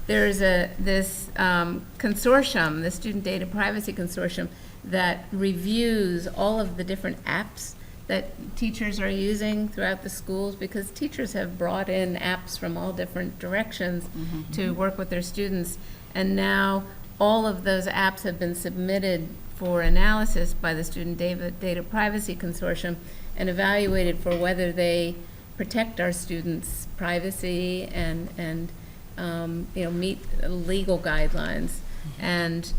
there's this consortium, the Student Data Privacy Consortium, that reviews all of the different apps that teachers are using throughout the schools, because teachers have brought in apps from all different directions to work with their students. And now all of those apps have been submitted for analysis by the Student Data Privacy Consortium and evaluated for whether they protect our students' privacy and meet legal guidelines. And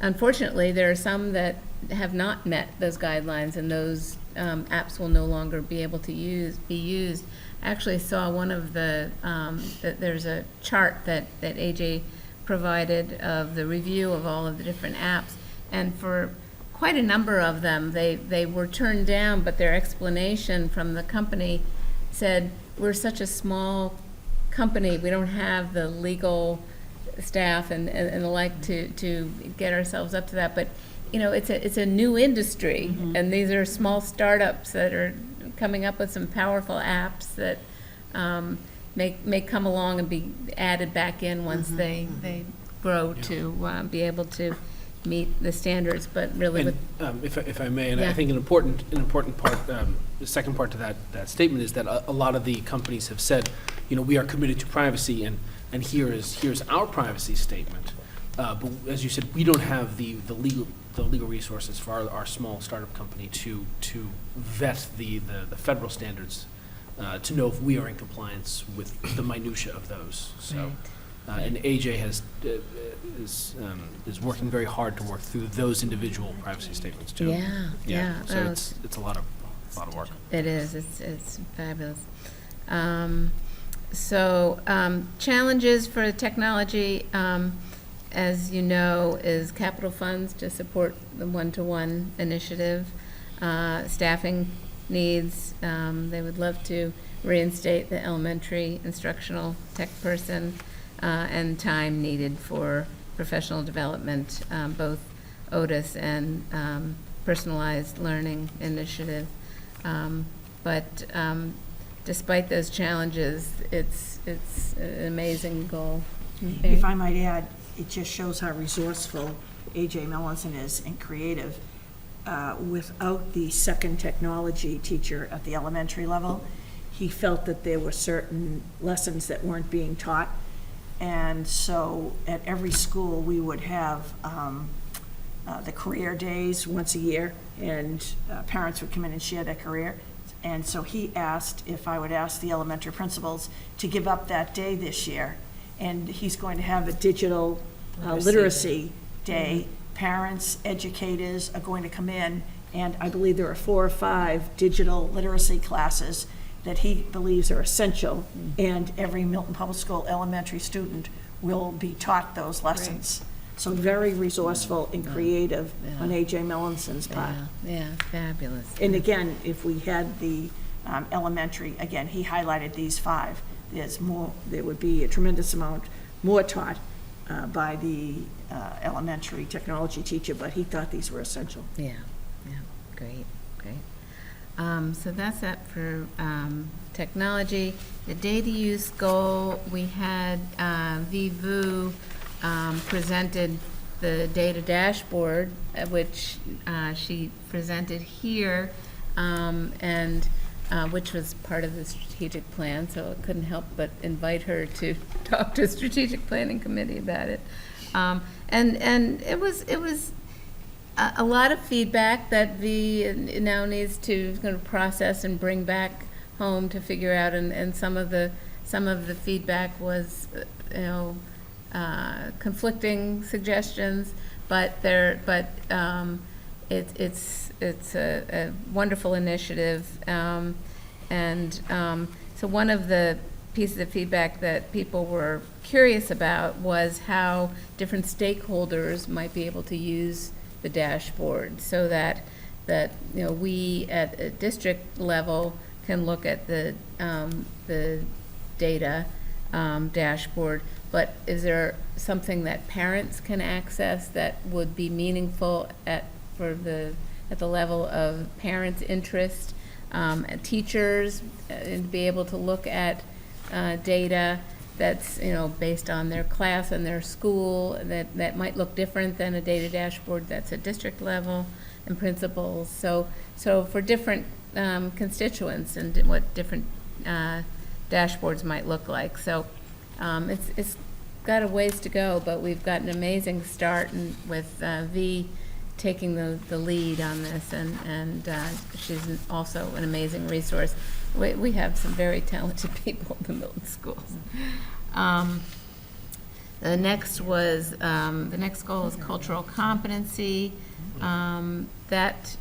unfortunately, there are some that have not met those guidelines, and those apps will no longer be able to be used. I actually saw one of the, there's a chart that AJ provided of the review of all of the different apps, and for quite a number of them, they were turned down, but their explanation from the company said, we're such a small company, we don't have the legal staff and the like to get ourselves up to that. But it's a new industry, and these are small startups that are coming up with some powerful apps that may come along and be added back in once they grow to be able to meet the standards. But really, if I may, and Yeah. I think an important part, the second part to that statement is that a lot of the companies have said, we are committed to privacy, and here's our privacy statement. But as you said, we don't have the legal resources for our small startup company to vet the federal standards to know if we are in compliance with the minutia of those. So, and AJ is working very hard to work through those individual privacy statements too. Yeah. So it's a lot of work. It is. It's fabulous. Challenges for technology, as you know, is capital funds to support the one-to-one initiative. Staffing needs, they would love to reinstate the elementary instructional tech person, and time needed for professional development, both Otis and personalized learning initiative. But despite those challenges, it's an amazing goal. If I might add, it just shows how resourceful A.J. Melanson is and creative. Without the second technology teacher at the elementary level, he felt that there were certain lessons that weren't being taught. And so at every school, we would have the career days once a year, and parents would come in and share their career. And so he asked if I would ask the elementary principals to give up that day this year. And he's going to have a digital literacy day. Parents, educators are going to come in, and I believe there are 4 or 5 digital literacy classes that he believes are essential, and every Milton Public School elementary student will be taught those lessons. So very resourceful and creative on A.J. Melanson's part. Yeah, fabulous. And again, if we had the elementary, again, he highlighted these 5. There would be a tremendous amount more taught by the elementary technology teacher, but he thought these were essential. Yeah, great. So that's that for technology. The data use goal, we had Vivu presented the data dashboard, which she presented here, and which was part of the strategic plan, so I couldn't help but invite her to talk to the strategic planning committee about it. And it was a lot of feedback that V now needs to kind of process and bring back home to figure out, and some of the feedback was conflicting suggestions, but it's a wonderful initiative, and so one of the pieces of feedback that people were curious about was how different stakeholders might be able to use the dashboard, so that we at a district level can look at the data dashboard, but is there something that parents can access that would be meaningful at the level of parents' interest, and teachers, and be able to look at data that's, based on their class and their school, that might look different than a data dashboard that's at district level, and principals. So for different constituents and what different dashboards might look like. So it's got a ways to go, but we've got an amazing start, and with V taking the lead on this, and she's also an amazing resource. We have some very talented people in the Milton schools. The next goal is cultural competency. That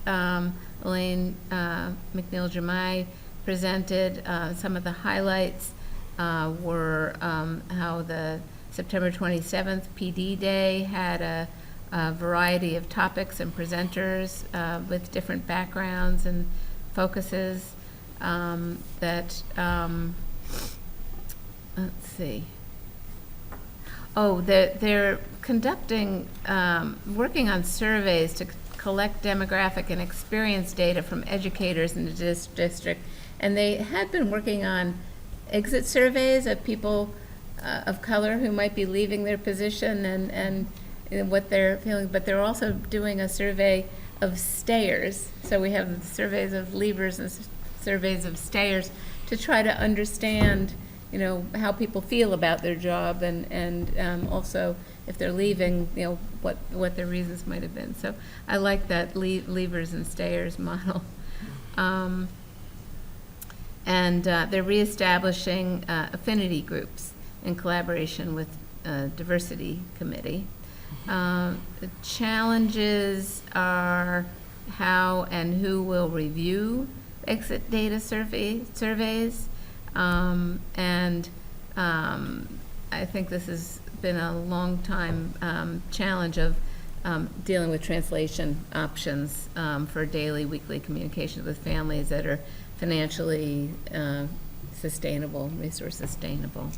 Elaine McNeil-Jemai presented. Some of the highlights were how the September 27th PD Day had a variety of topics and presenters with different backgrounds and focuses. Let's see. Oh, they're conducting, working on surveys to collect demographic and experience data from educators in the district. And they had been working on exit surveys of people of color who might be leaving their position and what they're feeling, but they're also doing a survey of stayers. So we have surveys of leavers and surveys of stayers to try to understand, how people feel about their job, and also if they're leaving, what their reasons might have been. So I like that leavers and stayers model. And they're reestablishing affinity groups in collaboration with diversity committee. The challenges are how and who will review exit data surveys. I think this has been a long time challenge of dealing with translation options for daily, weekly communications with families that are financially sustainable, resource sustainable.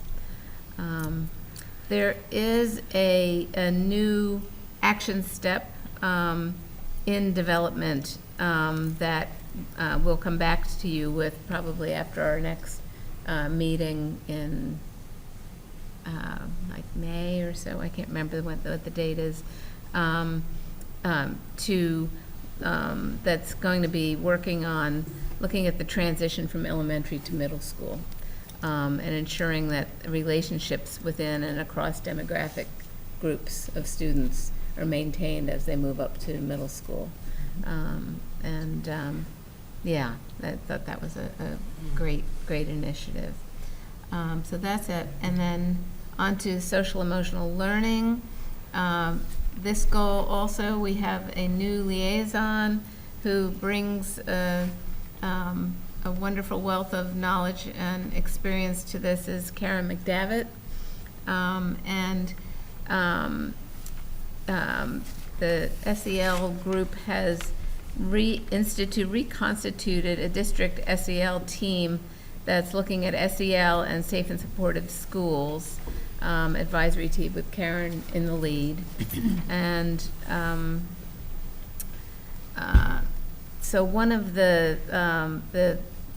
There is a new action step in development that we'll come back to you with probably after our next meeting in like May or so. I can't remember what the date is. That's going to be working on looking at the transition from elementary to middle school, and ensuring that relationships within and across demographic groups of students are maintained as they move up to middle school. Yeah, I thought that was a great initiative. So that's it. And then on to social emotional learning. This goal also, we have a new liaison who brings a wonderful wealth of knowledge and experience to this, is Karen McDavitt. The SEL group has reconstituted a district SEL team that's looking at SEL and safe and supportive schools, advisory team with Karen in the lead. And so one of the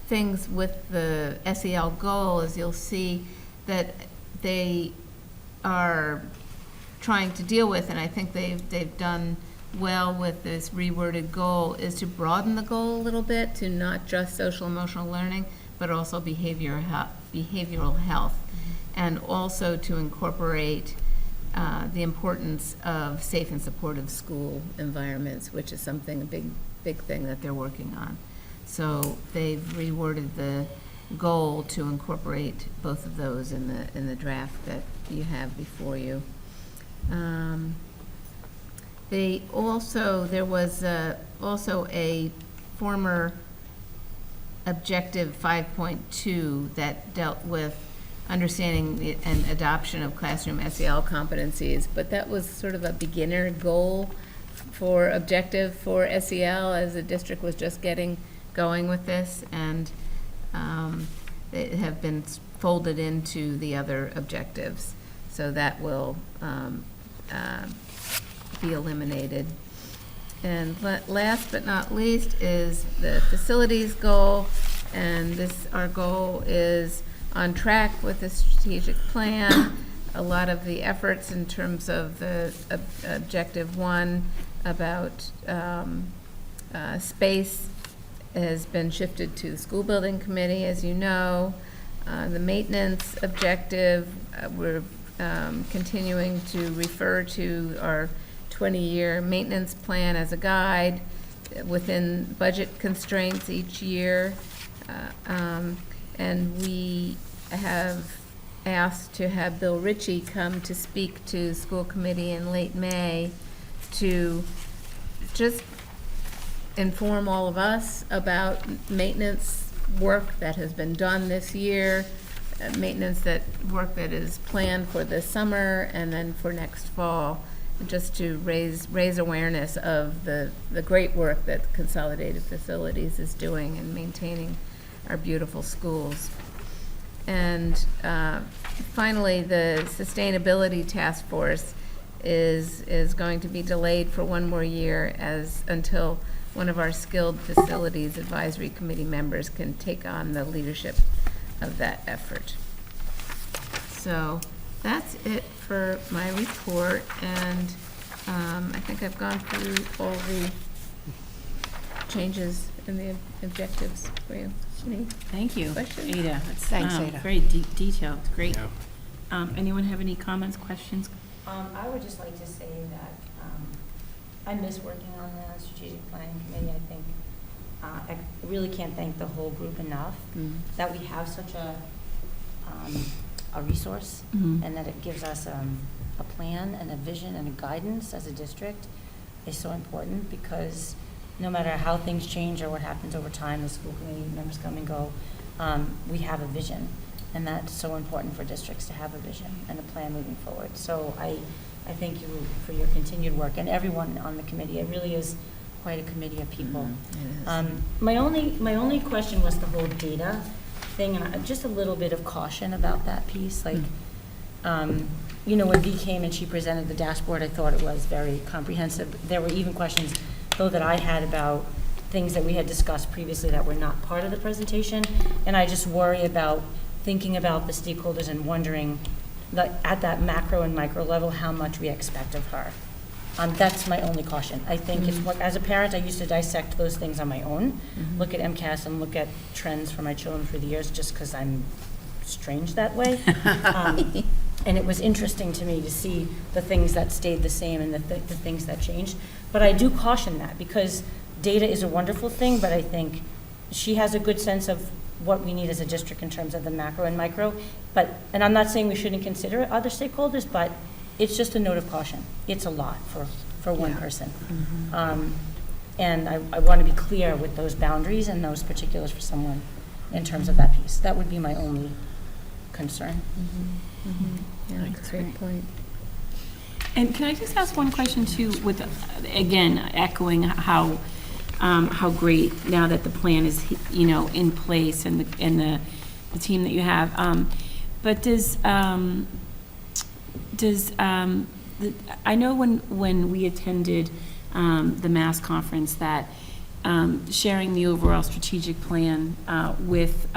things with the SEL goal is you'll see that they are trying to deal with, and I think they've done well with this reworded goal, is to broaden the goal a little bit to not just social emotional learning, but also behavioral health, and also to incorporate the importance of safe and supportive school environments, which is something, a big thing that they're working on. So they've reworded the goal to incorporate both of those in the draft that you have before you. There was also a former objective 5.2 that dealt with understanding and adoption of classroom SEL competencies, but that was sort of a beginner goal for objective for SEL as the district was just getting going with this, and they have been folded into the other objectives. So that will be eliminated. And last but not least is the facilities goal. And our goal is on track with the strategic plan. A lot of the efforts in terms of the objective 1 about space has been shifted to the school building committee, as you know. The maintenance objective, we're continuing to refer to our 20-year maintenance plan as a guide within budget constraints each year. And we have asked to have Bill Ritchie come to speak to the school committee in late May to just inform all of us about maintenance work that has been done this year, maintenance work that is planned for this summer and then for next fall, just to raise awareness of the great work that Consolidated Facilities is doing in maintaining our beautiful schools. And finally, the Sustainability Task Force is going to be delayed for 1 more year until one of our skilled facilities advisory committee members can take on the leadership of that effort. So that's it for my report, and I think I've gone through all the changes in the objectives for you. Any Thank you, questions? Ada. Thanks, Ada. Very detailed, great. Anyone have any comments, questions? I would just like to say that I miss working on the strategic planning committee. I think I really can't thank the whole group enough that we have such a resource and that it gives us a plan and a vision and a guidance as a district is so important, because no matter how things change or what happens over time, the school committee members come and go, we have a vision. And that's so important for districts to have a vision and a plan moving forward. So I thank you for your continued work, and everyone on the committee. It really is quite a committee of people. My only question was the whole data thing, and just a little bit of caution about that piece. Like, you know, when Dee came and she presented the dashboard, I thought it was very comprehensive. There were even questions, though, that I had about things that we had discussed previously that were not part of the presentation, and I just worry about thinking about the stakeholders and wondering that at that macro and micro level how much we expect of her. That's my only caution. I think it's what, as a parent, I used to dissect those things on my own, look at MCAS and look at trends for my children through the years, just because I'm strange that way. And it was interesting to me to see the things that stayed the same and the things that changed. But I do caution that, because data is a wonderful thing, but I think she has a good sense of what we need as a district in terms of the macro and micro. And I'm not saying we shouldn't consider other stakeholders, but it's just a note of caution. It's a lot for one person. And I want to be clear with those boundaries and those particulars for someone in terms of that piece. That would be my only concern. Yeah, that's a great point. And can I just ask one question too, with, again, echoing how great now that the plan is, you know, in place and the team that you have. But I know when we attended the MASS conference that sharing the overall strategic plan with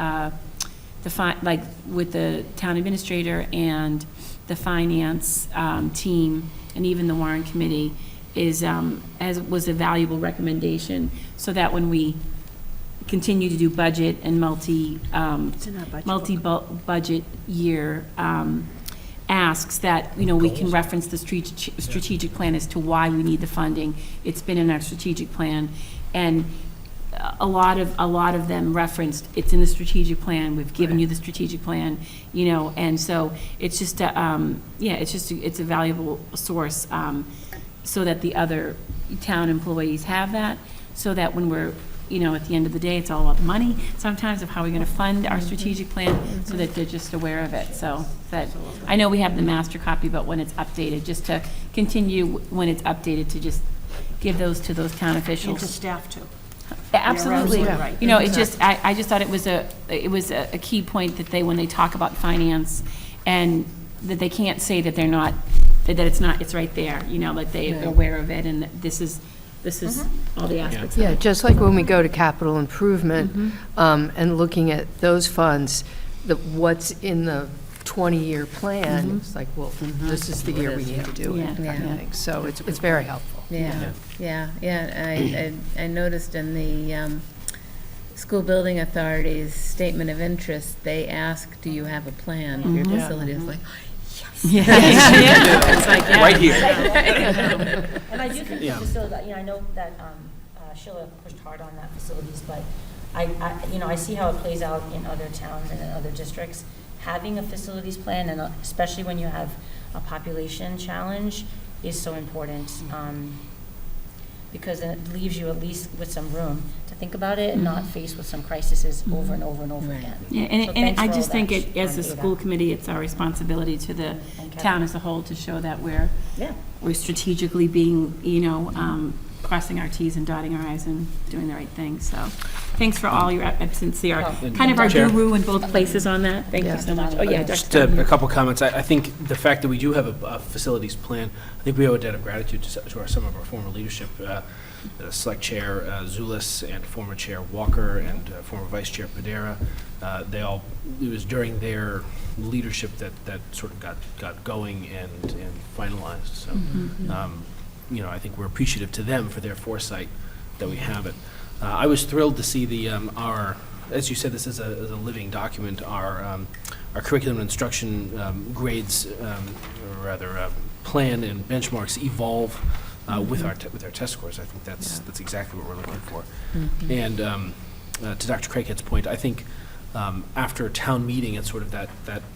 with the town administrator and the finance team and even the warrant committee was a valuable recommendation, so that when we continue to do budget and multi-budget year asks, that, you know, we can reference the strategic plan as to why we need the funding. It's been in our strategic plan, and a lot of them referenced it's in the strategic plan. We've given you the strategic plan, you know, and so it's just it's a valuable source, so that the other town employees have that, so that when we're, you know, at the end of the day, it's all about the money sometimes of how we're going to fund our strategic plan, so that they're just aware of it. So that, I know we have the master copy, but when it's updated, just to continue when it's updated to just give those to those town officials. And to staff too. Absolutely. You're right. You know, it just, I just thought it was a key point that when they talk about finance, and that they can't say that they're not, that it's not, it's right there, you know, like they're aware of it, and that this is this is all the aspects of Yeah, it. just like when we go to capital improvement, and looking at those funds, what's in the 20-year plan, it's like, well, this is the year we need to do it, Yeah. kind of thing. So it's very helpful. I noticed in the School Building Authority's statement of interest, they ask, do you have a plan for your facility? It's like, It's like, yeah. Right here. And I do think the facility, I know that Sheila pushed hard on that facilities, but I see how it plays out in other towns and in other districts. Having a facilities plan, and especially when you have a population challenge, is so important. Because then it leaves you at least with some room to think about it and not faced with some crises over and over and over again. Yeah, So and thanks I for just all think that, as a school Ada. committee, it's our responsibility to the town as a whole to show that we're strategically being, crossing our Ts and dotting our Is and doing the right thing, so. Thanks for all your absence. You're kind of our Chair? guru in both places on that. Thank you so much. Oh, yeah, Just Dr. a couple comments. I think the fact that we do have a facilities plan, I think we owe a debt of gratitude to some of our former leadership, the Select Chair Zulis and former Chair Walker and former Vice Chair Padera. It was during their leadership that sort of got going and finalized. So, I think we're appreciative to them for their foresight that we have it. I was thrilled to see our, as you said, this is a living document, our curriculum and instruction grades, or rather plan and benchmarks evolve with our test scores. I think that's exactly what we're looking for. And to Dr. Craighead's point, I think after a town meeting, it's sort of that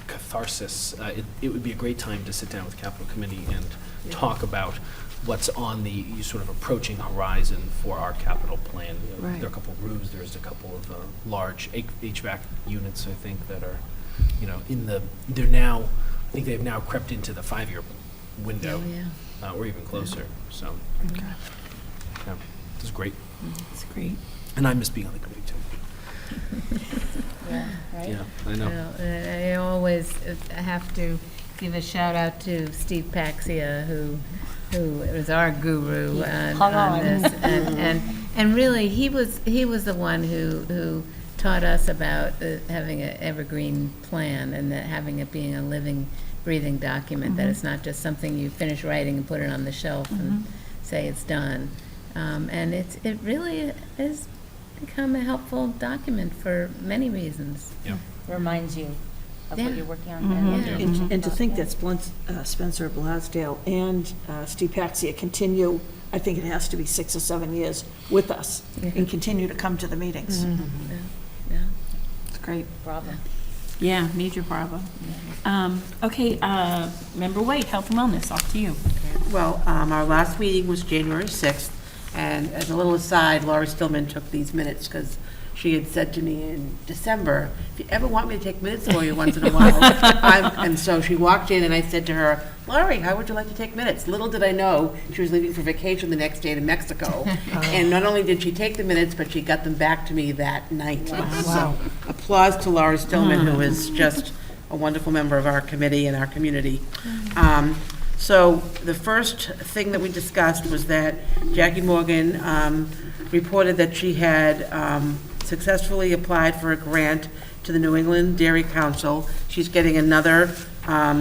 catharsis. It would be a great time to sit down with Capital Committee and talk about what's on the sort of approaching horizon for our capital plan. Right. There are a couple of roofs, there's a couple of large HVAC units, I think, that are, they're now, I think they've now crept into the 5-year window, or even closer, so. Yeah, this is great. It's great. And I miss being on the committee, too. Yeah, right? Yeah, I know. I always have to give a shout out to Steve Paxia, who was our guru on this, and really he was the one who taught us about having an evergreen plan and that having it being a living, breathing document, that it's not just something you finish writing and put it on the shelf and say it's done, and it really has become a helpful document for many reasons. Yeah. Reminds you of what you're working on. And to think that Spencer Blasdale and Steve Paxia continue, I think it has to be 6 or 7 years with us and continue to come to the meetings. It's great. Bravo. Yeah, major bravo. Okay, Member White, Health and Wellness, off to you. Well, our last meeting was January 6th, and as a little aside, Laura Stillman took these minutes because she had said to me in December, if you ever want me to take minutes for you once in a while, and so she walked in and I said to her, Laurie, how would you like to take minutes? Little did I know she was leaving for vacation the next day to Mexico. And not only did she take the minutes, but she got them back to me that night. Wow. So applause to Laura Stillman, who is just a wonderful member of our committee and our community. So the first thing that we discussed was that Jackie Morgan reported that she had successfully applied for a grant to the New England Dairy Council. She's getting another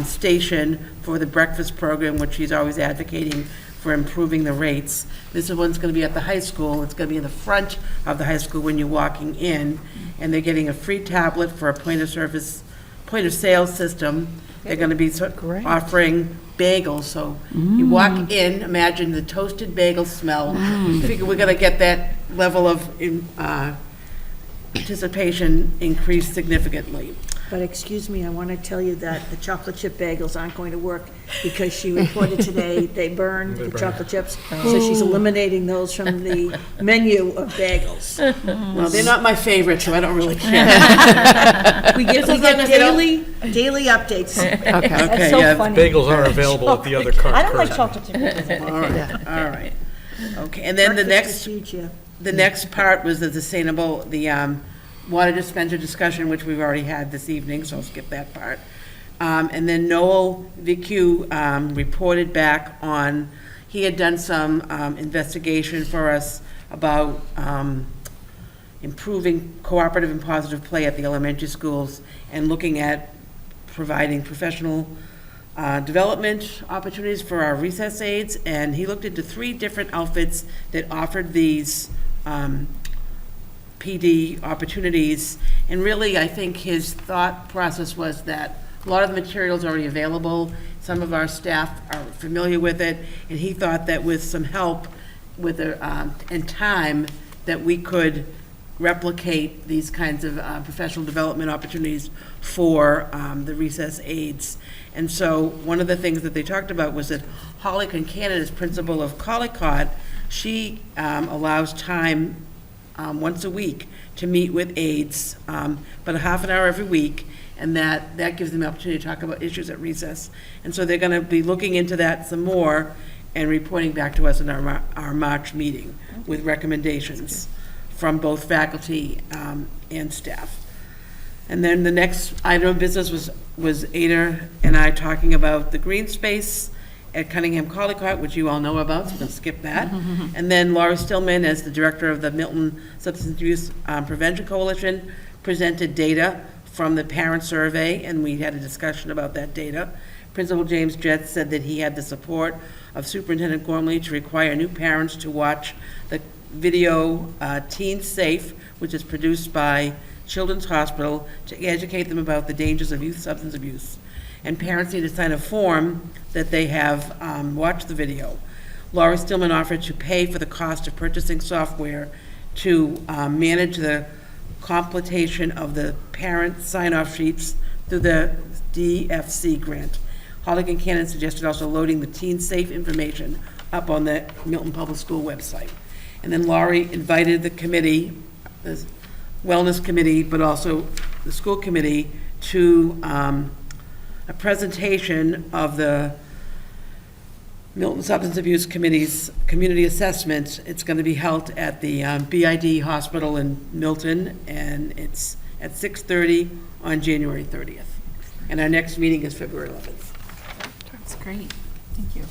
station for the breakfast program, which she's always advocating for improving the rates. This one's going to be at the high school. It's going to be in the front of the high school when you're walking in, and they're getting a free tablet for a point of sale system. They're going to be offering bagels, so you walk in, imagine the toasted bagel smell. Figure we're going to get that level of participation increased significantly. But excuse me, I want to tell you that the chocolate chip bagels aren't going to work because she reported today they burn the chocolate chips. So she's eliminating those from the menu of bagels. Well, they're not my favorite, so I don't really care. We get daily updates. Okay, so yeah. funny. Bagels are available at the other cart. I don't like chocolate chip cookies. All right. Okay, and then the next part was the sustainable, water dispenser discussion, which we've already had this evening, so I'll skip that part. And then Noel VQ reported back on he had done some investigation for us about improving cooperative and positive play at the elementary schools and looking at providing professional development opportunities for our recess aides. And he looked into 3 different outfits that offered these PD opportunities. And really, I think his thought process was that a lot of the material's already available. Some of our staff are familiar with it, and he thought that with some help with and time, that we could replicate these kinds of professional development opportunities for the recess aides. And so one of the things that they talked about was that Holly Concanon is principal of Collicott. She allows time once a week to meet with aides, but a half an hour every week, and that gives them the opportunity to talk about issues at recess. And so they're going to be looking into that some more and reporting back to us in our March meeting with recommendations from both faculty and staff. And then the next item of business was Ada and I talking about the green space at Cunningham Collicott, which you all know about, so we'll skip that. And then Laura Stillman, as the director of the Milton Substance Abuse Prevention Coalition, presented data from the parent survey, and we had a discussion about that data. Principal James Jett said that he had the support of Superintendent Gormley to require new parents to watch the video Teen Safe, which is produced by Children's Hospital, to educate them about the dangers of youth substance abuse. And parents need to sign a form that they have watched the video. Laura Stillman offered to pay for the cost of purchasing software to manage the completion of the parent sign-off sheets through the DFC grant. Holly Concanon suggested also loading the Teen Safe information up on the Milton Public School website. And then Laurie invited the committee, the wellness committee, but also the school committee, to a presentation of the Milton Substance Abuse Committee's community assessment. It's going to be held at the BID Hospital in Milton, and it's at 6:30 on January 30th. And our next meeting is February 11th. That's great, thank you.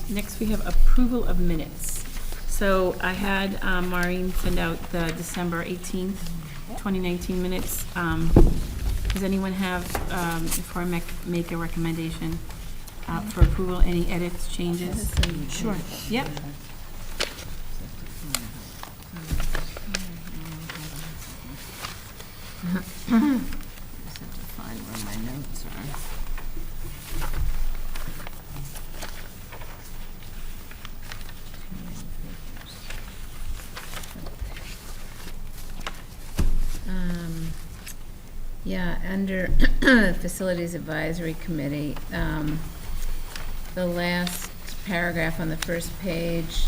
Next, we have approval of minutes. So I had Maureen send out the December 18th, 2019 minutes. Does anyone have, before I make a recommendation for approval, any edits, changes? Sure. Yep. Just have to find where my notes are. Yeah, under Facilities Advisory Committee, the last paragraph on the first page,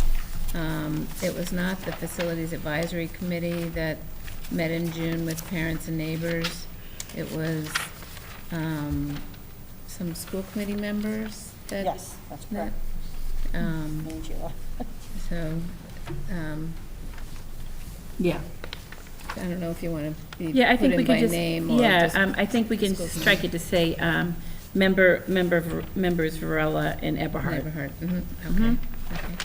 it was not the Facilities Advisory Committee that met in June with parents and neighbors. It was some school committee members that. Yes, that's correct. So, yeah. I don't know if you want to be Yeah, I put think in we by could just, name or yeah, just I think we can school strike it to say, members Varela and Eberhard. Neighborhood. Okay. Mhm. Okay.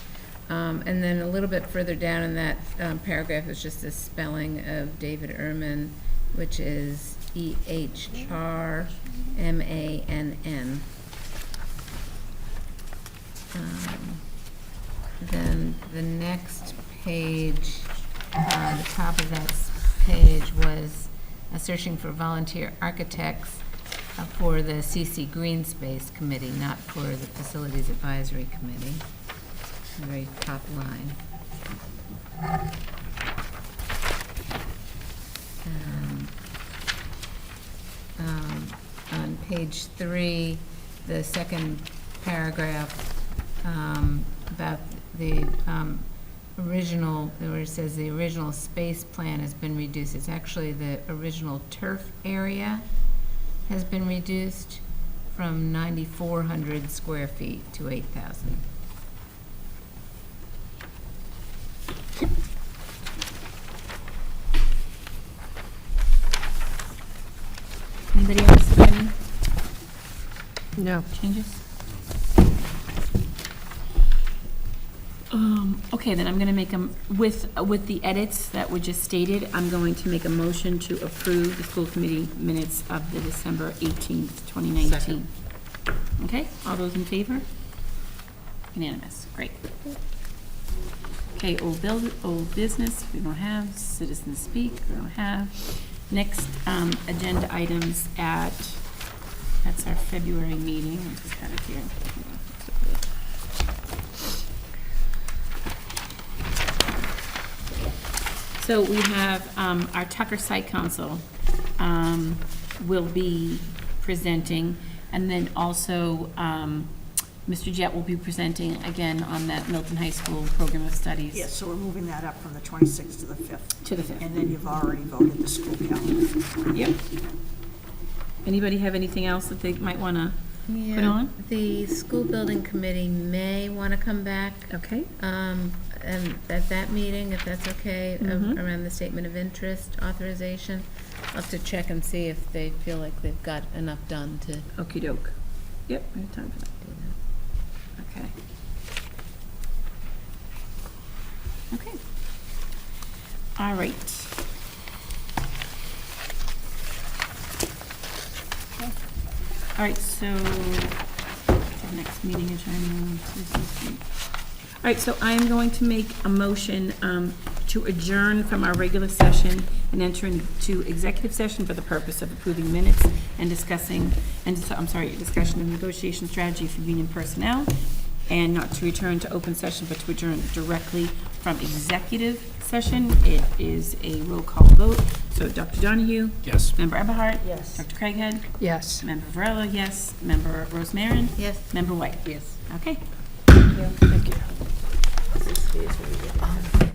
And then a little bit further down in that paragraph is just the spelling of David Ehrman, which is EHRMANN. Then the next page, the top of that page was searching for volunteer architects for the CC Green Space Committee, not for the Facilities Advisory Committee. The very top line. On page 3, the second paragraph about the original, where it says the original space plan has been reduced. It's actually the original turf area has been reduced from 9,400 square feet to 8,000. Anybody else have any No. changes? Okay, then I'm gonna make with the edits that were just stated, I'm going to make a motion to approve the school committee minutes of the December 18th, 2019. Second. Okay, all those in favor? Unanimous, great. Okay, old business, we don't have. Citizens speak, we don't have. Next, agenda items that's our February meeting. I just got it here. So we have, our Tucker Site Council, will be presenting, and then also, Mr. Jett will be presenting again on that Milton High School Program of Studies. Yes, so we're moving that up from the 26th to the 5th. To the 5th. And then you've already voted the school calendar. Yep. Anybody have anything else that they might want to put Yeah, on? the school building committee may want to come back. Okay. And at that meeting, if that's okay, Mhm. around the statement of interest authorization. I'll have to check and see if they feel like they've got enough done to do Okey doke. Yep, we have time for that. that. Okay. Okay. All right. All right, so, the next meeting adjournment. All right, so I am going to make a motion to adjourn from our regular session and enter into executive session for the purpose of approving minutes and discussing, discussion of negotiation strategy for union personnel, and not to return to open session, but to adjourn directly from executive session. It is a roll call vote. So Dr. Donahue? Yes. Member Eberhardt? Yes. Dr. Craighead? Yes. Member Varela, yes. Member Rose Marin? Yes. Member White? Yes. Okay. Thank you. This is where we get it.